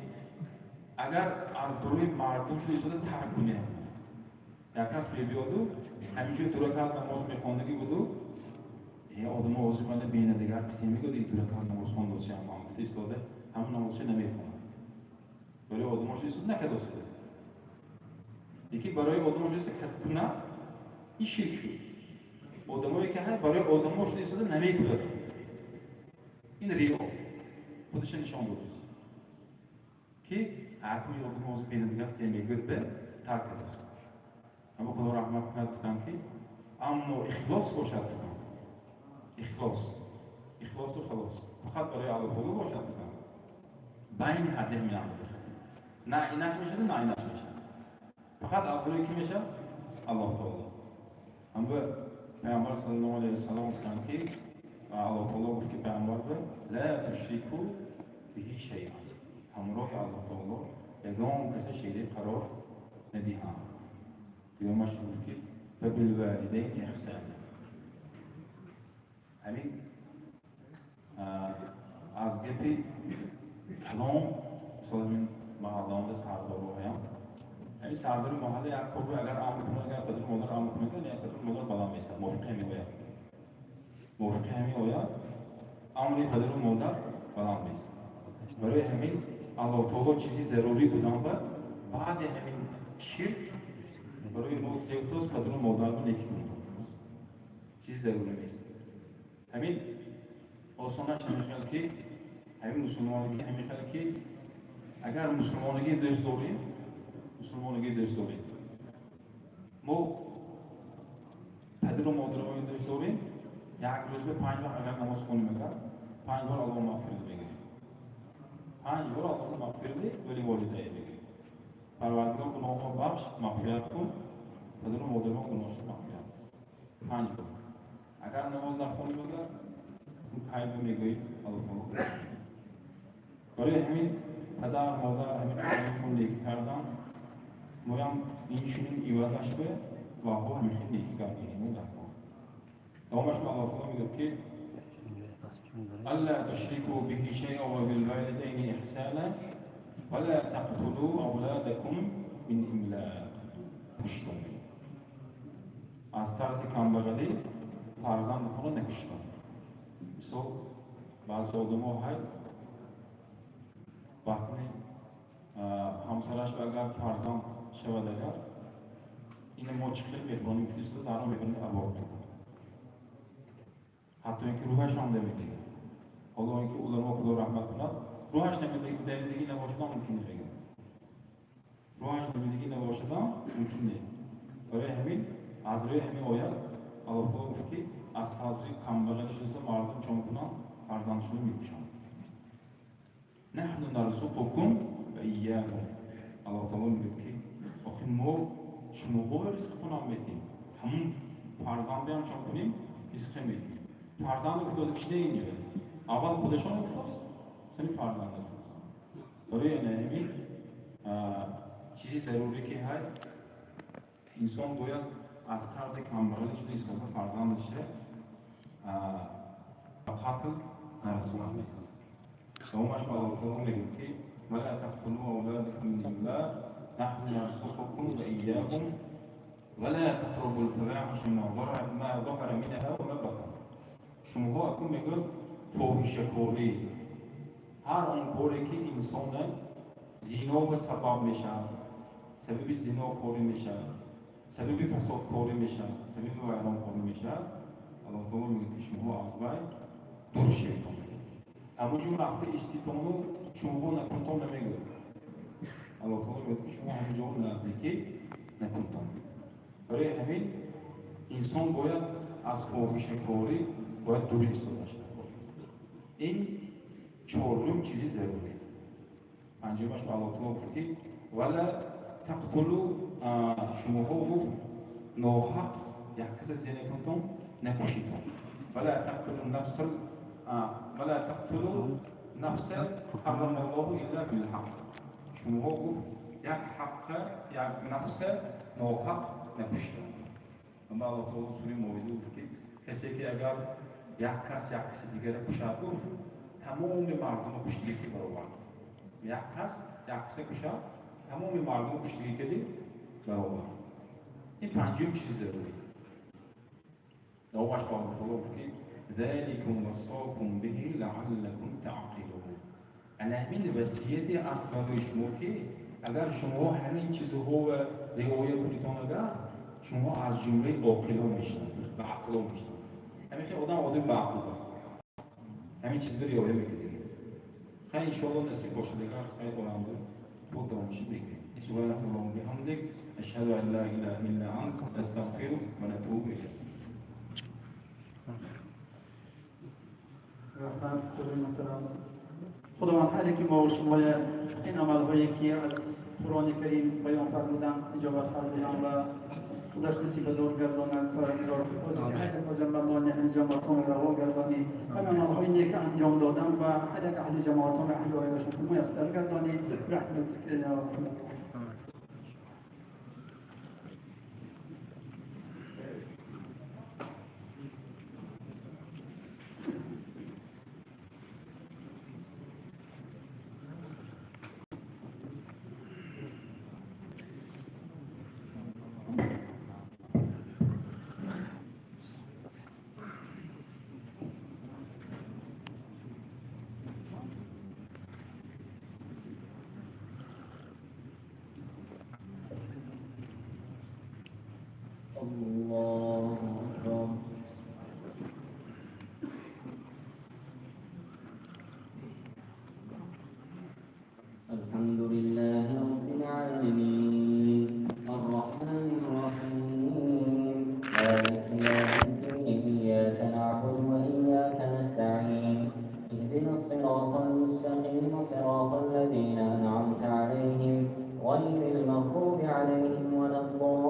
اگر از بروی مردم شده شده ترک کنه یک کس بیادو همینجور دو رکعت نماز میخواندگی بودو آدم ها واسه کنه بین دیگر کسی میگه دیگه دو رکعت نماز خوانده واسه هم گفته ایستاده همون نمازش نمیخونه برای آدم ها شده شده نکده شده یکی برای آدم ها شده کت کنه این شرک شد آدم هایی که هست برای آدم ها شده شده نمیکنه این ریا خودش نشان بود که حکمی آدم ها بین دیگر کسی میگه به ترک کرده اما خدا رحمت کنه گفتن که اما اخلاص باشد اخلاص تو خلاص فقط برای الله تعالی باشد بین حده می نام باشد نه اینش میشه نه اینش میشه فقط از برای کی میشه الله تعالی اما پیامبر صلی الله علیه و سلم گفتن که الله تعالی گفت که پیامبر به لا تشرکو به شیئا همراه الله تعالی یگان کسی شریک قرار ندهند یا مشروع که بالوالدین احسان همین از گپی کلام سلام محلان سردار رویم همین سردار محل یک کوبی اگر عام کنه اگر قدر مادر عام کنه یا قدر مادر بالا میشه موافق همین آیا امری قدر مادر بالا میشه برای همین الله تعالی چیزی ضروری بودن بعد همین شرک برای ما زیوتوس قدر مادر رو نیکی کنیم چیزی ضروری نیست همین آسانش همیشه که همین مسلمانی که همیشه که اگر مسلمانگی دوست داریم ما قدر مادر رو دوست داریم یک روز به 5 بار اگر نماز خونیم اگر 5 بار الله مغفرت بگیریم 5 بار الله مغفرت ولی والدین بگیریم پروردگار گناه بخش مغفرت کن قدر مادر ما گناهش مغفرت 5 بار اگر نماز نخونیم اگر این 5 بار میگوییم الله تعالی برای همین پدر مادر همین کارمون نیکی کردن ما هم این چنین ایوازش به و ها همیشه نیکی کردیم دوامش به الله تعالی میگه که الا تشركوا به شيئا وبالوالدين احسانا ولا تقتلوا اولادكم من املاق کشتن از ترس کمبغلی فرزند خود نکشتن مثل بعض آدم ها های وقتی همسرش اگر فرزند شود اگر این ما چخیل مهربانی میفرسته در آن میبریم ابورت میکنه حتی اینکه روحش هم نمیدیگه حالا اینکه علما خدا رحمت کند روحش نمیدیگی نباشدن ممکن نمیگه روحش نمیدیگی نباشدن ممکن نمیگه برای همین از روی همین آیت الله تعالی گفت که از تازه کمبغل شده مردم چون کنن فرزندشون میکشن نحن نرزقكم و ایاهم الله تعالی میگه که آخه ما شما رزق کنم میدیم همون فرزنده هم چون کنیم رزق میدیم فرزند افتاده کشیده اینجا اول خودشان افتاده سنی فرزند افتاده برای همین چیزی ضروری که های انسان باید از طرز کمبغلی شده استفاده فرزندش قتل نرسونه دومش با الله تعالی میگه که ولا تقتلوا اولادكم من املاق نحن نرزقكم واياهم ولا تقربوا الفواحش ما ظهر منها وما بطن شما اکنون میگه فاحشه کاری هر آن کاری که انسان زنا به سبب میشه سبب زنا کاری میشه سبب فساد کاری میشه سبب ویران کاری میشه الله تعالی میگه که شما از وی دور شید اما جون رفته استیتانو شما نکنتان نمیگه الله تعالی میگه که شما همونجا نزدیکی نکنتان برای همین انسان باید از فاحشه کاری باید دوری استفاده شده این چهارم چیزی ضروری. پنجمش به الله تعالی گفت که ولا تقتلوا شماها گفت ناحق یک کس از زنکتون نکشید. ولا تقتلوا النفس ولا تقتلوا نفس حرم الله الا بالحق. شماها گفت یک حق یک نفس ناحق نکشید. اما الله تعالی سوره مائده گفت که کسی که اگر یک کس دیگر کشد گفت تمام مردم کشتگی که برابر. یک کس کشد تمام مردم کشتگی که برابر. این پنجم چیز ضروری. دومش با الله تعالی گفت که ذلكم وصاكم به لعلكم تعقلون. انا همین وصیت اصلی شما که اگر شما همین چیزها رعایت کنید اگر شما از جمله عاقلان میشید، به عقلان میشید. همین که آدم به عقل است. همین چیز رو رعایت میکنید. خیلی ان شاء الله نصیب باشه دیگه خیلی قرآن بود دوامش بگید. سبحانك اللهم وبحمدك اشهد ان لا اله الا انت استغفرك ونتوب اليك. خداوند حالی که ما و شما این عملهایی که از قرآن کریم بیان فرمودن اجابت فرمودن و خودش نصیب دور گرداند پروردگار حاجت مردان جماعتان روا گردانی همه عملهای نیک انجام دادن و هر یک اهل جماعتان احیایشان میسر گردانی رحمتك یا رب. الله أكبر. الحمد لله رب العالمين الرحمن الرحيم مالك يوم الدين إياك نعبد وإياك نستعين اهدنا الصراط المستقيم صراط الذين أنعمت عليهم غير المغضوب عليهم ولا الضالين.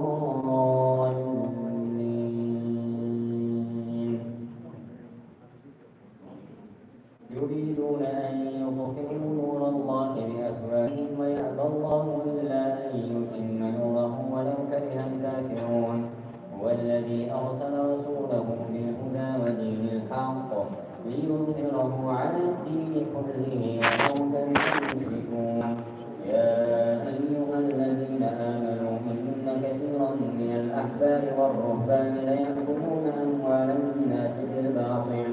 يريدون أن يطفئوا نور الله بأفواههم ويأبى الله إلا أن يتم نوره ولو كره الكافرون. هو الذي أرسل رسوله بالهدى ودين الحق ليظهره على الدين كله ولو كره المشركون. يا أيها الذين آمنوا إن كثيرا من الأحبار والرهبان ليأكلون أموال الناس بالباطل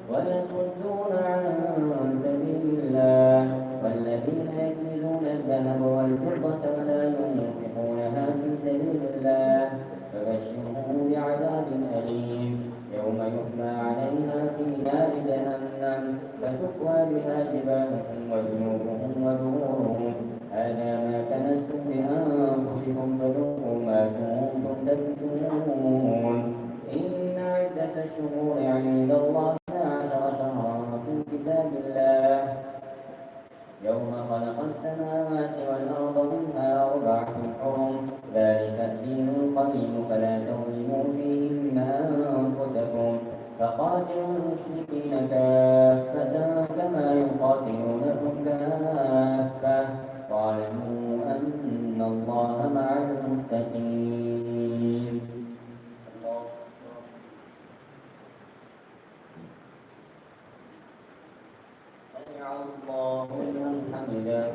ويصدون عن سبيل الله والذين يكنزون الذهب والفضة ولا ينفقونها في سبيل الله فبشرهم بعذاب أليم يوم يحمى عليها في نار جهنم فتكوى بها جباههم وجنوبهم وظهورهم هذا ما كنزتم بأنفسكم فذوقوا ما كنتم تكنزون. إن عدة الشهور عند الله 12 شهرا في كتاب الله يوم خلق السماوات والأرض منها 4 حرم ذلك الدين القيم فلا تظلموا فيهن أنفسكم فقاتلوا المشركين كافة كما يقاتلونكم كافة واعلموا أن الله مع المتقين. سمع الله لمن حمده.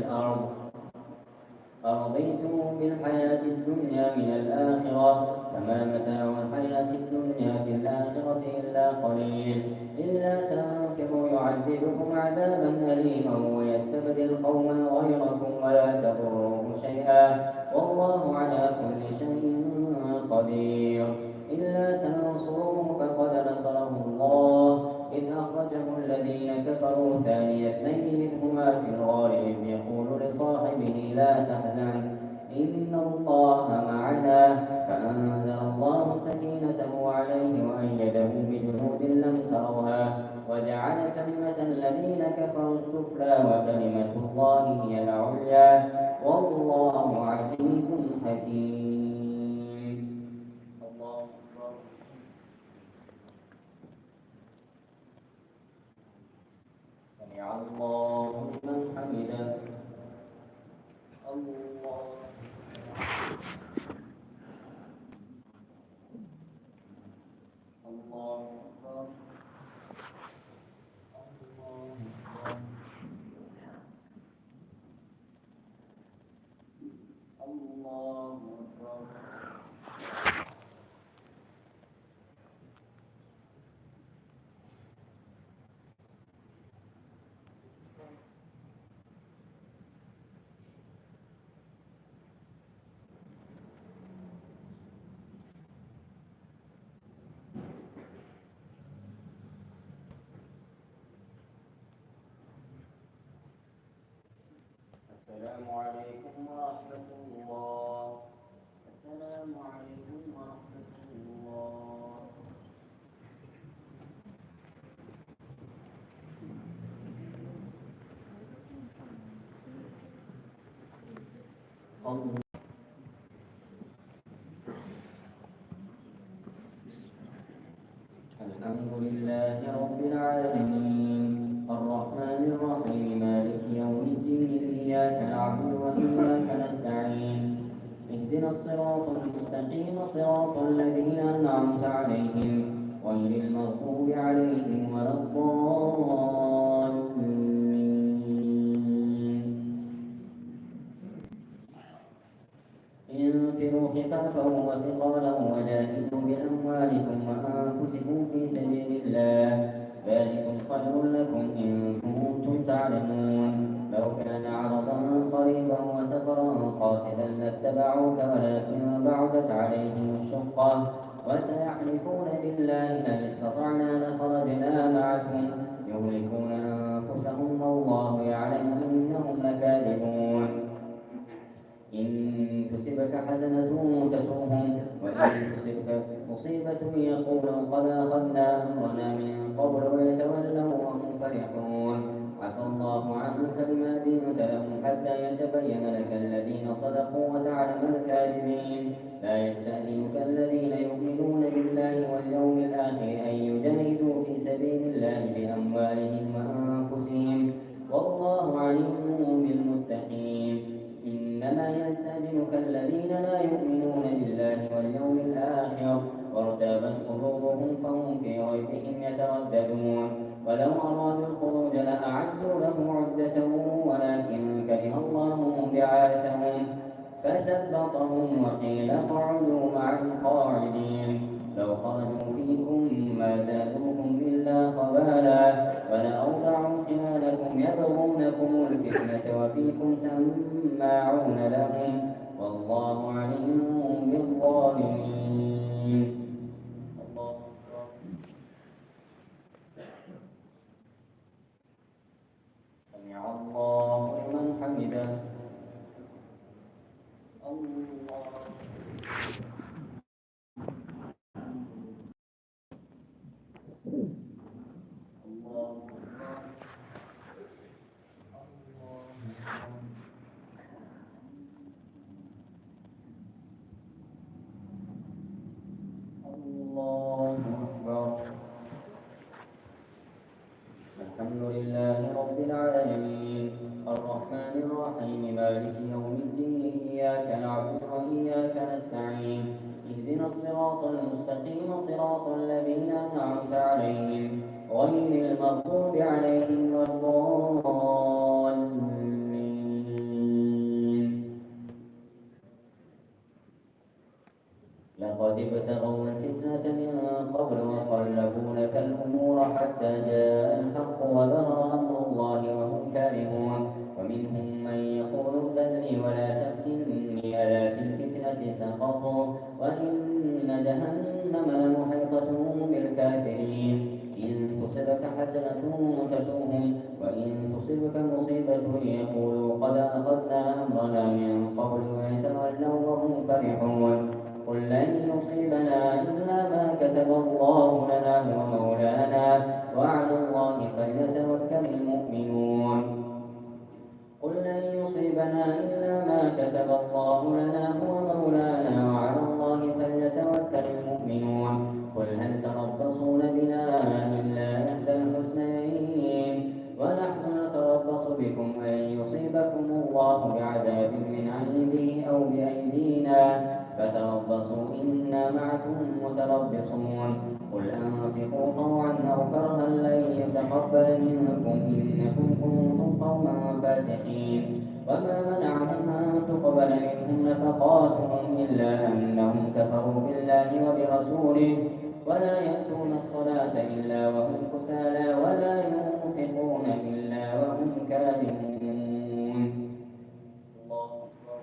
الأرض أرضيتم بالحياة الدنيا من الآخرة فما متاع الحياة الدنيا في الآخرة إلا قليل إلا تنفروا يعذبكم عذابا أليما ويستبدل قوما غيركم ولا تضروه شيئا والله على كل شيء قدير إلا تنصروه فقد نصره الله إذ أخرجه الذين كفروا ثاني اثنين إذ هما في الغار إذ يقول لصاحبه لا تحزن إن الله معنا فأنزل الله سكينته عليه وأيده بجنود لم تروها وجعل كلمة الذين كفروا السفلى وكلمة الله هي العليا والله عزيز حكيم. الله أكبر. سمع الله لمن حمده. الله الله أكبر. الله أكبر. الله أكبر. السلام عليكم ورحمة الله. السلام عليكم ورحمة الله. الله الحمد لله رب العالمين الرحمن الرحيم مالك يوم الدين إياك نعبد وإياك نستعين اهدنا الصراط المستقيم صراط الذين أنعمت عليهم غير المغضوب عليهم ولا الضالين. انفروا خفافا وثقالا وجاهدوا بأموالكم وأنفسكم في سبيل الله ذلكم خير لكم إن كنتم تعلمون لو كان عرضا قريبا وسفرا قاصدا لاتبعوك ولكن بعدت عليهم الشقة وسيحلفون بالله لئن استطعنا لخرجنا معكم يهلكون أنفسهم والله يعلم إنهم لكاذبون. إن تصبك حسنة تسؤهم وإن تصبك مصيبة يقولوا قد أخذنا أمرنا من قبل ويتولوا وهم فرحون عفى الله عنك بما دينت لهم حتى يتبين لك الذين صدقوا وتعلم الكاذبين. لا يستأذنك الذين يؤمنون بالله واليوم الآخر أن يجاهدوا في سبيل الله بأموالهم وأنفسهم والله عليم بالمتقين. إنما يستأذنك الذين لا يؤمنون بالله واليوم الآخر وارتابت قلوبهم فهم في ريبهم يترددون ولو أرادوا الخروج لأعدوا له عدة ولكن كره الله بعاثهم فثبطهم وقيل اقعدوا مع القاعدين. لو خرجوا فيكم ما زادوكم إلا خبالا ولأوضعوا خلالكم يبغونكم الفتنة وفيكم سماعون لهم والله عليم بالظالمين. الله أكبر. سمع الله لمن حمده. الله الحمد لله رب العالمين الرحمن الرحيم مالك يوم الدين إياك نعبد وإياك نستعين اهدنا الصراط المستقيم صراط الذين أنعمت عليهم غير المغضوب عليهم ولا الضالين. وقد ابتغوا الفتنة من قبل وقلبوا لك الأمور حتى جاء الحق وظهر أمر الله وهم كارهون ومنهم من يقول ائذن لي ولا تفتني ألا في الفتنة سقطوا وإن جهنم لمحيطة بالكافرين إن تصبك حسنة تسؤهم وإن تصبك مصيبة يقولوا قد أخذنا أمرنا من قبل ويتولوا وهم فرحون قل لن يصيبنا إلا ما كتب الله لنا هو مولانا وعلى الله فليتوكل المؤمنون قل لن يصيبنا إلا ما كتب الله لنا هو مولانا وعلى الله فليتوكل المؤمنون قل هل تربصون بنا إلا إحدى الحسنيين ونحن نتربص بكم أن يصيبكم الله بعذاب من عنده أو بأيدينا فتربصوا إنا معكم متربصون قل أنفقوا طوعا أو كرها لن يتقبل منكم إنكم كنتم قوما فاسقين وما منعهم أن تقبل منهم نفقاتهم إلا أنهم كفروا بالله وبرسوله ولا يأتون الصلاة إلا وهم كسالى ولا ينفقون إلا وهم كارهون الله أكبر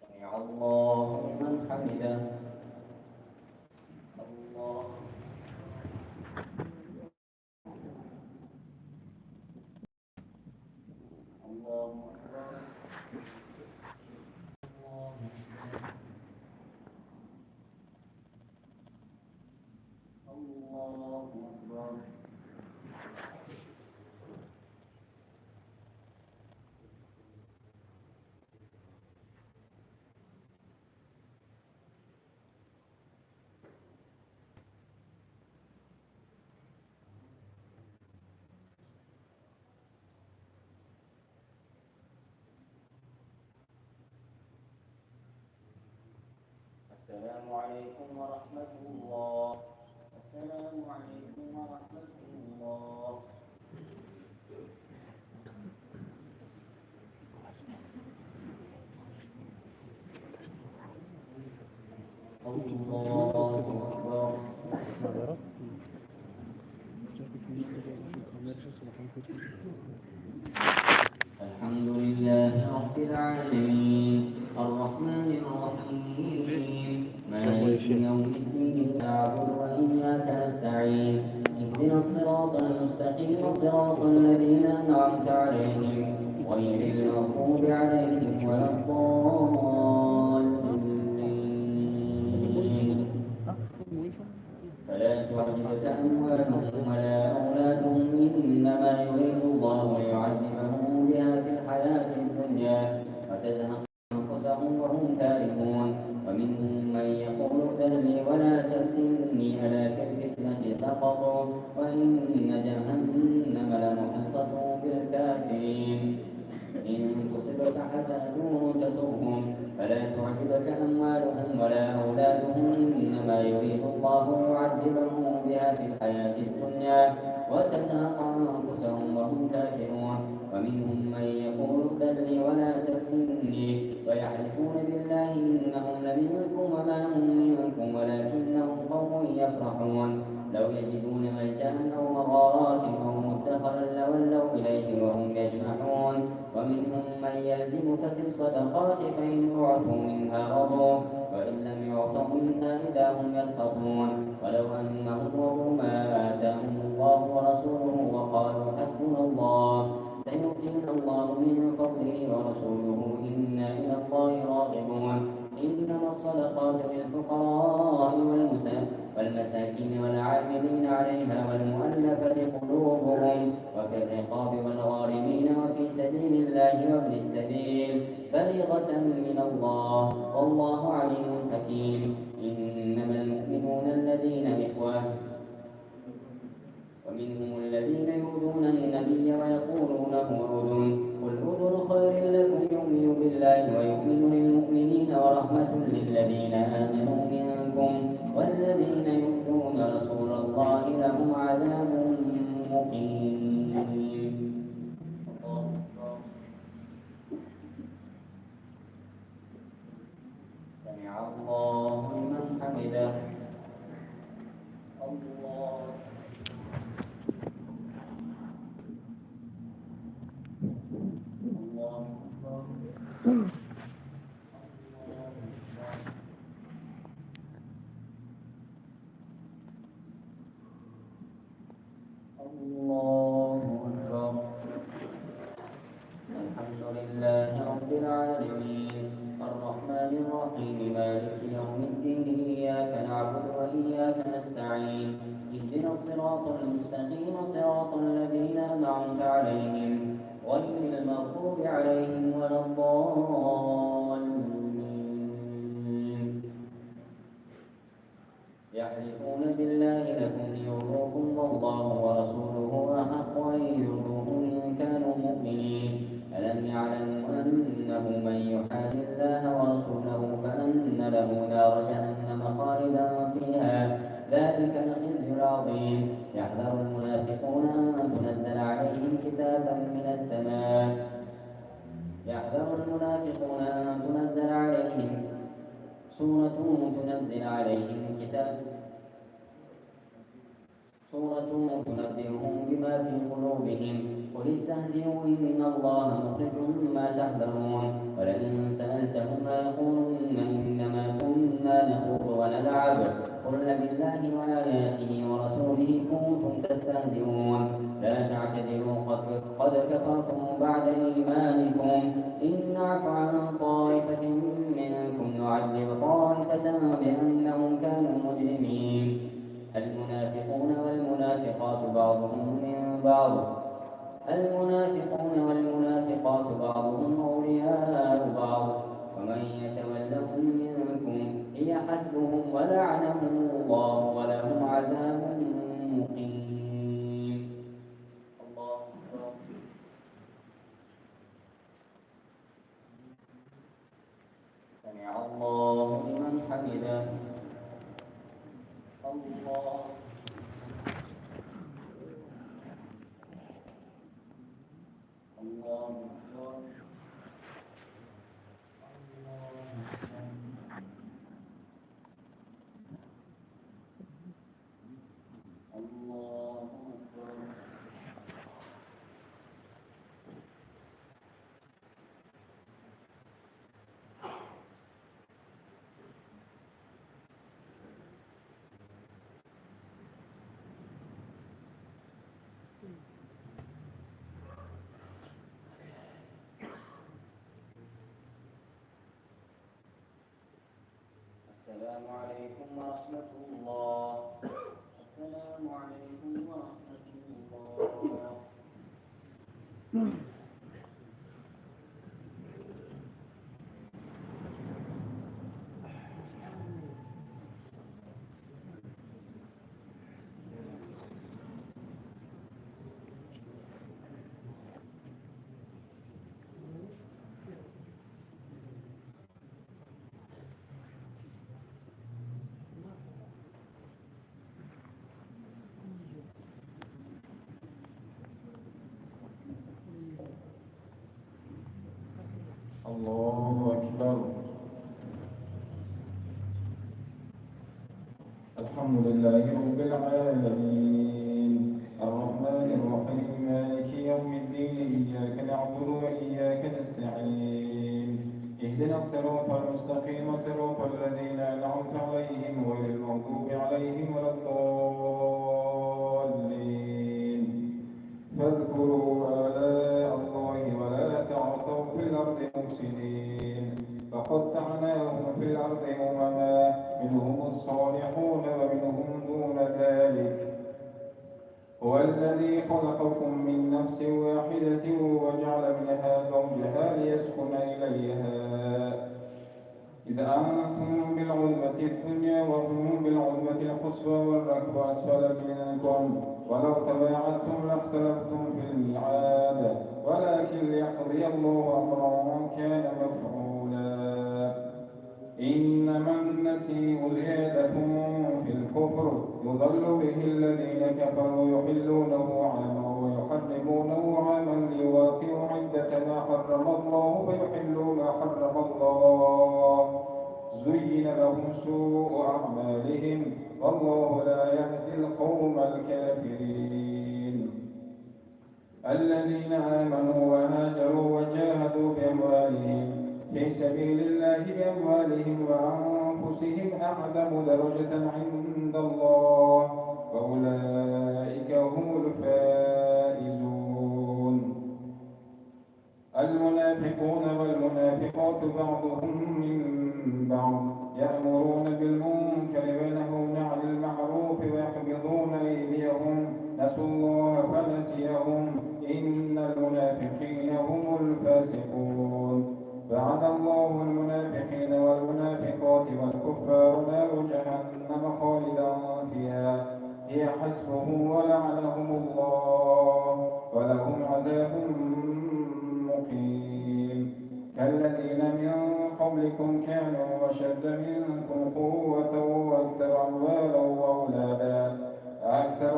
سمع الله لمن حمده الله الله أكبر الله أكبر السلام عليكم ورحمة الله السلام عليكم ورحمة الله الله أكبر الحمد لله رب العالمين الرحمن الرحيم مالك يوم الدين نعبد وإياك نستعين اهدنا الصراط المستقيم صراط الذين أنعمت عليهم غير المغضوب عليهم ولا الضالين فلا تعجبك أموالهم ولا أولادهم إنما يريد الله ليعذبهم بها في الحياة الدنيا وتزهق أنفسهم وهم كارهون ومنهم من يقول ائذن لي ولا تفتني ألا في الفتنة سقطوا وإن جهنم لمحيطة بالكافرين إن تصبك حسنة تسؤهم فلا تعجبك أموالهم ولا أولادهم إنما يريد الله يعذبهم بها في الحياة الدنيا وتزهق أنفسهم وهم كافرون ومنهم من يقول ائذن لي ولا تفتني ويحلفون بالله إنهم لمنكم وما هم منكم ولكنهم قوم يفرحون لو يجدون ملجأ أو مغارات أو مدخلا لولوا إليه وهم يجمحون ومنهم من يلزمك في الصدقات فإن أعطوا منها رضوا وإن لم يعطوا منها إذا هم يسخطون ولو أنهم رضوا ما آتاهم الله ورسوله وقالوا حسبنا الله سيؤتينا الله من فضله ورسوله إنا إلى الله راغبون إنما الصدقات للفقراء والمساكين والعاملين عليها والمؤلفة قلوبهم وفي الرقاب والغارمين وفي سبيل الله وابن السبيل فريضة من الله والله عليم حكيم إنما المؤمنون الذين إخوة ومنهم الذين يؤذون النبي ويقولون هو أذن قل أذن خير لكم يؤمن بالله ويؤمن للمؤمنين ورحمة للذين آمنوا منكم والذين يؤذون رسول الله لهم عذاب مقيم الله أكبر. الله أكبر. الحمد لله رب العالمين الرحمن الرحيم مالك يوم الدين إياك نعبد وإياك نستعين اهدنا الصراط المستقيم صراط الذين أنعمت عليهم غير المغضوب عليهم ولا الضالين. يحلفون بالله لكم ليرضوكم والله ورسوله أحق أن يرضوه إن كانوا مؤمنين. ألم يعلموا أنه من يحاد الله ورسوله فأن له نار جهنم خالدا فيها ذلك الخزي العظيم. يحذر المنافقون أن تنزل عليهم كتابا من السماء سورة تنبئهم بما في قلوبهم قل استهزئوا إن الله مخرج ما تحذرون. ولئن سألتهم ليقولن إنما كنا نخوض ونلعب قل بالله وآياته ورسوله كنتم تستهزئون. لا تعتذروا قد كفرتم بعد إيمانكم إن نعف عن طائفة منكم نعذب طائفة بأنهم كانوا مجرمين. المنافقون والمنافقات بعضهم أولياء بعض ومن يتولهم منكم هي حسبهم ولعنهم الله ولهم عذاب مقيم. الله أكبر. سمع الله لمن حمده. الله الله أكبر. الله أكبر. السلام عليكم ورحمة الله. السلام عليكم ورحمة الله. الله أكبر. الحمد لله رب العالمين الرحمن الرحيم مالك يوم الدين إياك نعبد وإياك نستعين اهدنا الصراط المستقيم صراط الذين أنعمت عليهم غير المغضوب عليهم ولا الضالين. فاذكروا آلاء الله ولا تعثوا في الأرض مفسدين. فقطعناهم في الأرض أمما منهم الصالحون ومنهم دون ذلك. هو الذي خلقكم من نفس واحدة وجعل منها زوجها ليسكن إليها إذا أنتم بالعلمة الدنيا وهم بالعلمة القصوى والركب أسفل منكم ولو تباعدتم لاختلفتم في الميعاد ولكن ليقضي الله أمرا كان مفعولا. إنما النسيء زيادة في الكفر يضل به الذين كفروا يحلونه عاما ويحرمونه عاما ليواقعوا عدة ما حرم الله فيحلوا ما حرم الله زين لهم سوء أعمالهم والله لا يهدي القوم الكافرين. الذين آمنوا وهاجروا وجاهدوا بأموالهم في سبيل الله بأموالهم وأنفسهم أعظم درجة عند الله وأولئك هم الفائزون. المنافقون والمنافقات بعضهم من بعض يأمرون بالمنكر وينهون عن المعروف ويقبضون أيديهم نسوا الله فنسيهم إن المنافقين هم الفاسقون. وعد الله المنافقين والمنافقات والكفار نار جهنم خالدا فيها هي حسبهم ولعنهم الله ولهم عذاب مقيم. كالذين من قبلكم كانوا أشد منكم قوة وأكثر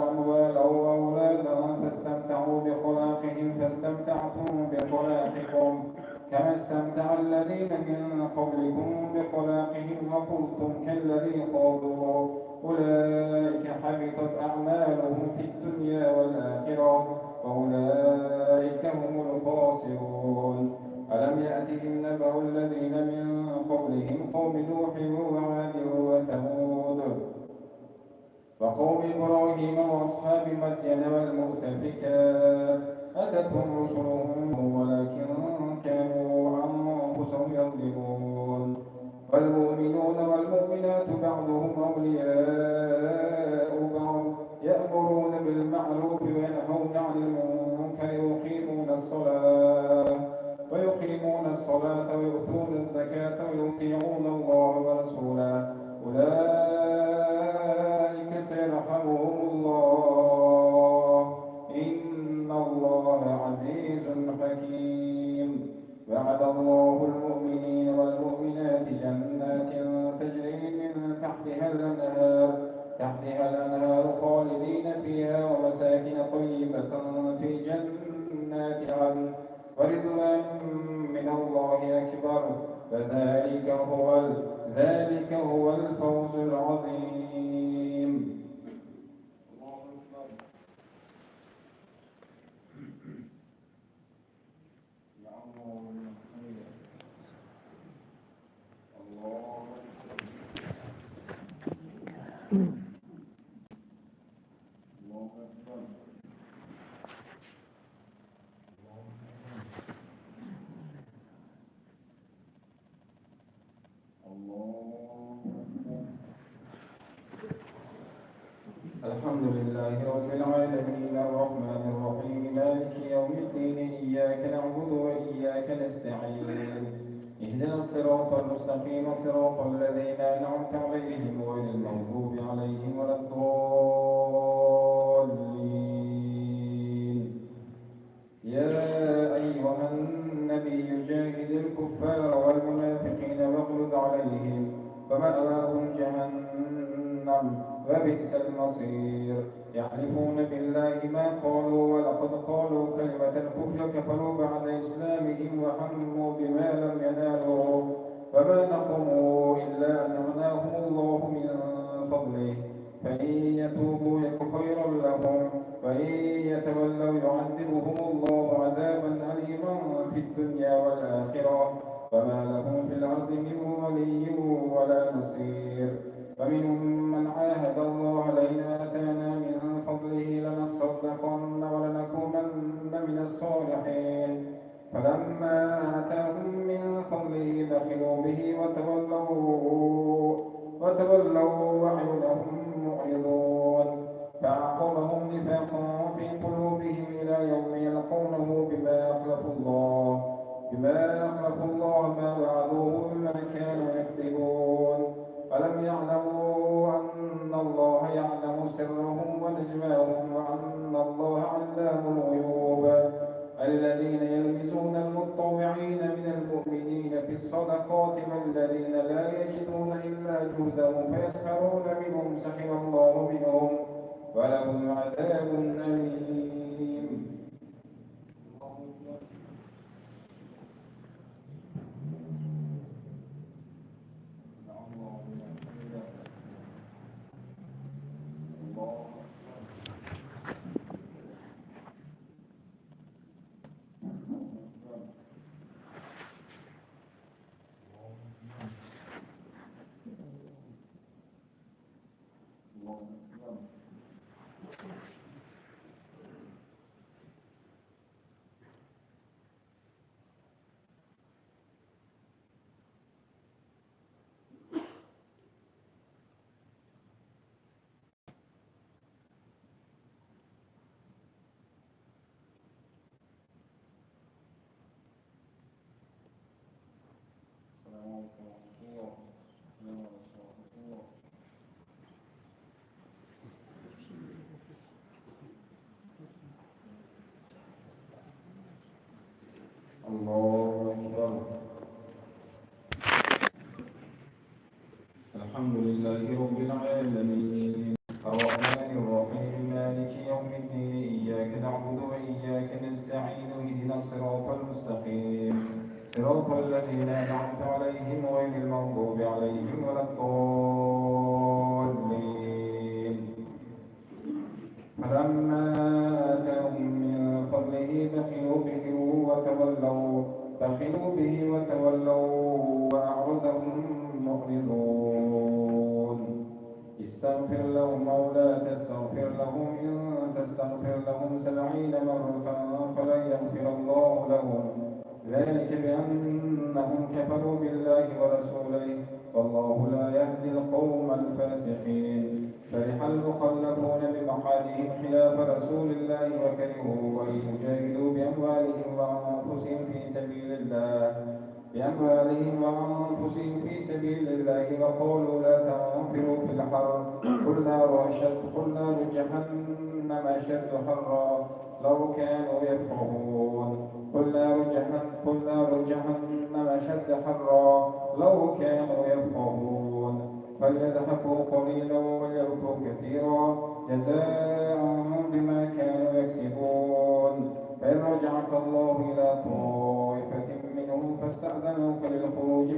أموالا وأولادا فاستمتعوا بخلاقهم فاستمتعتم بخلاقكم كما استمتع الذين من قبلكم بخلاقهم وخذتم كالذي خاضوا أولئك حبطت أعمالهم في الدنيا والآخرة وأولئك هم الخاسرون. ألم يأتهم نبأ الذين من قبلهم قوم نوح وعاد وثمود وقوم إبراهيم وأصحاب مدين والمؤتفكات أتتهم رسلهم ولكن كانوا أنفسهم يظلمون. والمؤمنون والمؤمنات بعضهم أولياء بعض يأمرون بالمعروف وينهون عن المنكر ويقيمون الصلاة ويؤتون الزكاة ويطيعون الله ورسوله أولئك سيرحمهم الله إن الله عزيز حكيم. وعد الله المؤمنين والمؤمنات جنات تجري من تحتها الأنهار خالدين فيها ومساكن طيبة في جنات عدن ورضوان من الله أكبر ذلك هو الفوز العظيم. الحمد لله رب العالمين الرحمن الرحيم مالك يوم الدين إياك نعبد وإياك نستعين اهدنا الصراط المستقيم صراط الذين أنعمت عليهم غير المغضوب عليهم ولا الضالين. يا أيها النبي جاهد الكفار والمنافقين واغلظ عليهم ومأواهم جهنم وبئس المصير. يحلفون بالله ما قالوا ولقد قالوا كلمة الكفر كفروا بعد إسلامهم وهموا بما لم ينالوا وما نقموا إلا أن أغناهم الله من فضله فإن يتوبوا يك خيرا لهم وإن يتولوا يعذبهم الله عذابا أليما في الدنيا والآخرة وما لهم في الأرض من ولي ولا نصير. ومنهم من عاهد الله لئن آتانا من فضله لنصدقن ولنكونن من الصالحين فلما آتاهم من فضله بخلوا به وتولوا وأعينهم معرضون فأعقبهم نفاقا في قلوبهم إلى يوم يلقونه بما أخلفوا الله ما وعدوه بما كانوا يكذبون. ألم يعلموا أن الله يعلم سرهم ونجواهم وأن الله علام الغيوب. الذين يلمزون المتطوعين من المؤمنين في الصدقات والذين لا يجدون إلا جهدهم فيسخرون منهم سخر الله منهم ولهم عذاب أليم. الله أكبر. الحمد لله رب العالمين الرحمن الرحيم مالك يوم الدين إياك نعبد وإياك نستعين اهدنا الصراط المستقيم صراط الذين أنعمت عليهم غير المغضوب عليهم ولا الضالين. فلما آتاهم من فضله بخلوا به وتولوا وأعرضهم معرضون. استغفر لهم أو لا تستغفر لهم إن تستغفر لهم 70 مرة فلن يغفر الله لهم ذلك بأنهم كفروا بالله ورسوله والله لا يهدي القوم الفاسقين. فرح المخلفون بمقعدهم خلاف رسول الله وكرهوا أن يجاهدوا بأموالهم وأنفسهم في سبيل الله وقالوا لا تنفروا في الحر قل نار جهنم أشد حرا لو كانوا يفقهون. قل نار جهنم أشد حرا لو كانوا يفقهون. فليضحكوا قليلا وليبكوا كثيرا جزاء بما كانوا يكسبون. فإن رجعك الله إلى طائفة منهم فاستأذنوك للخروج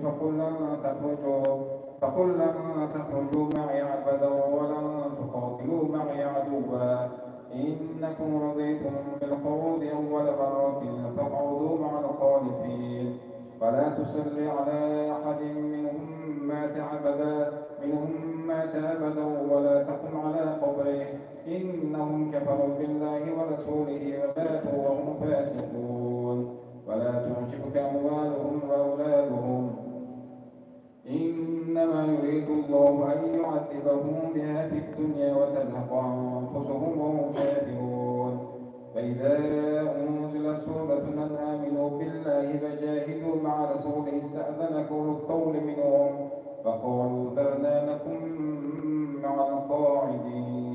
فقل لن تخرجوا معي أبدا ولن تقاتلوا معي عدوا إنكم رضيتم بالقعود أول مرة فاقعدوا مع الخالفين. ولا تصل على أحد منهم مات أبدا ولا تقم على قبره إنهم كفروا بالله ورسوله وماتوا وهم فاسقون. ولا تعجبك أموالهم وأولادهم إنما يريد الله أن يعذبهم بها في الدنيا وتزهق أنفسهم وهم كافرون. فإذا أنزلت سورة أن آمنوا بالله فجاهدوا مع رسوله استأذنك أولو الطول منهم فقالوا ذرنا نكن مع القاعدين.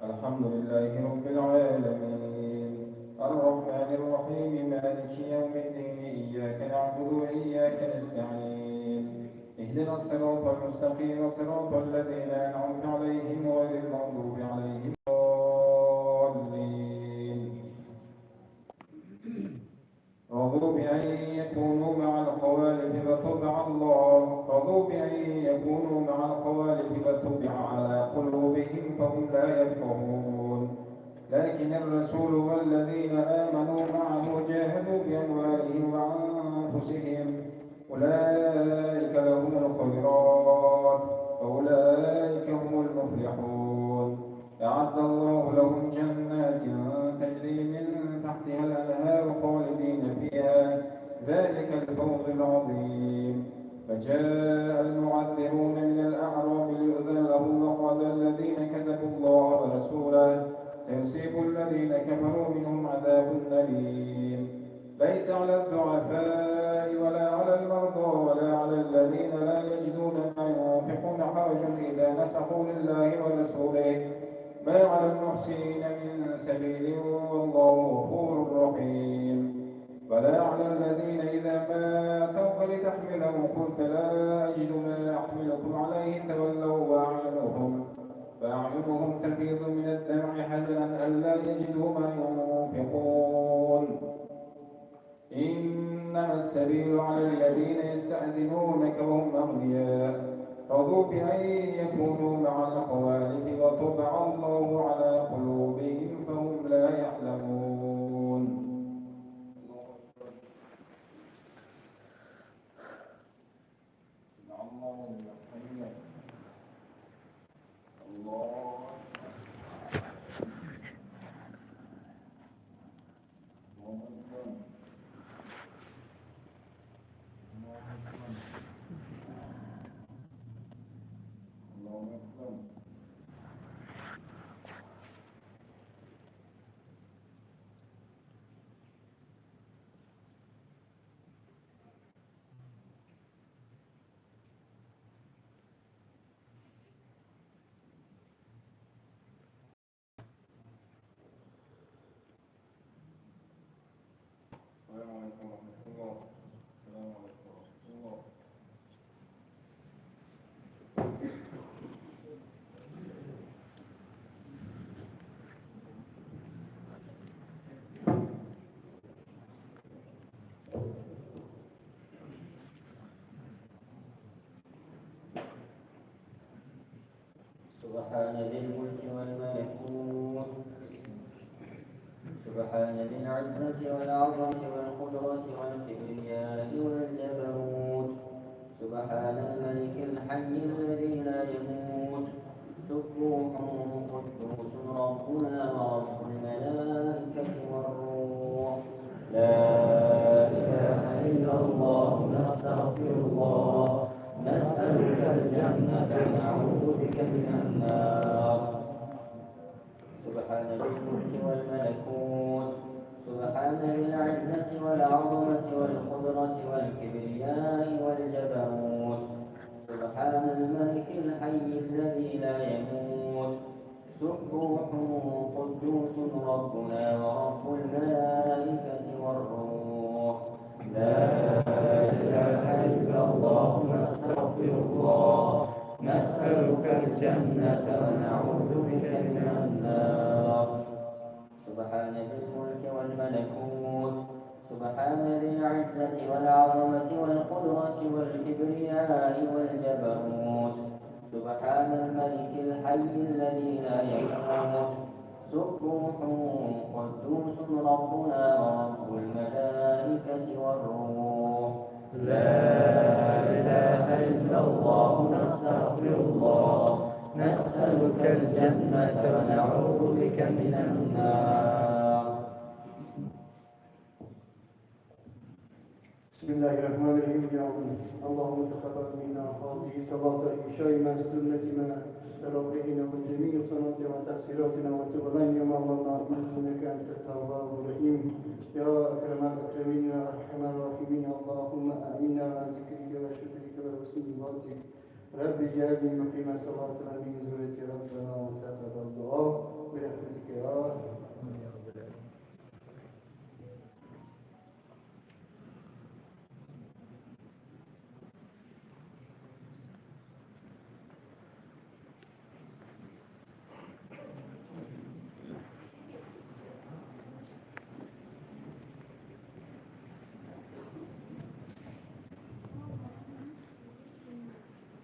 الحمد لله رب العالمين الرحمن الرحيم مالك يوم الدين إياك نعبد وإياك نستعين اهدنا الصراط المستقيم صراط الذين أنعمت عليهم غير المغضوب عليهم ولا الضالين. رضوا بأن يكونوا مع الخوالف فطبع على قلوبهم فهم لا يفقهون. لكن الرسول والذين آمنوا معه جاهدوا بأموالهم وأنفسهم أولئك لهم الخيرات وأولئك هم المفلحون. أعد الله لهم جنات تجري من تحتها الأنهار خالدين فيها ذلك الفوز العظيم. فجاء المعذرون من الأعراب ليؤذن لهم وقال الذين كذبوا الله ورسوله سيصيب الذين كفروا منهم عذاب أليم. ليس على الضعفاء ولا على المرضى ولا على الذين لا يجدون ما ينفقون حرج إذا نصحوا لله ورسوله ما على المحسنين من سبيل والله غفور رحيم. ولا على الذين إذا ما أتوك لتحملهم قلت لا أجد ما أحملكم عليه تولوا وأعينهم تفيض من الدمع حزنا ألا يجدوا ما ينفقون. إنما السبيل على الذين يستأذنونك وهم أغنياء رضوا بأن يكونوا مع الخوالف وطبع الله على قلوبهم فهم لا يعلمون. أكبر. السلام عليكم ورحمة الله. السلام عليكم ورحمة الله. سبحان ذي الملك والملكوت سبحان ذي العزة والعظمة والقدرة والكبرياء والجبروت سبحان الملك الحي الذي لا يموت سبوح قدوس ربنا ورب الملائكة والروح لا إله إلا الله نستغفر الله نسألك الجنة ونعوذ بك من النار سبحان ذي الملك والملكوت سبحان ذي العزة والعظمة والقدرة والكبرياء والجبروت سبحان الملك الحي الذي لا يموت سبوح قدوس ربنا ورب الملائكة والروح لا إله إلا الله نستغفر الله نسألك الجنة ونعوذ بك من النار سبحان ذي الملك والملكوت سبحان ذي العزة والعظمة والقدرة والكبرياء والجبروت سبحان الملك الحي الذي لا يموت سبوح قدوس ربنا ورب الملائكة والروح لا إله إلا الله نستغفر الله نسألك الجنة ونعوذ بك من النار بسم الله الرحمن الرحيم يا رب اللهم تقبل منا هذه صلاة العشاء مع سنة من تراويحنا وجميع صلاة وتقصيراتنا وتب علينا يا مولانا إنك أنت التواب الرحيم يا أكرم الأكرمين يا أرحم الراحمين اللهم أعنا على ذكرك وشكرك وحسن عبادتك رب اجعلني مقيم الصلاة من ذرية ربنا وتقبل الدعاء برحمتك يا أرحم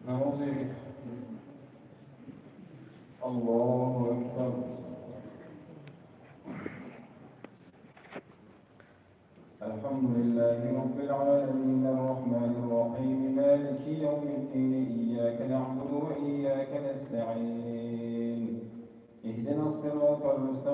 نعوذ بك. الله أكبر. الحمد لله رب العالمين الرحمن الرحيم مالك يوم الدين إياك نعبد وإياك نستعين اهدنا الصراط المستقيم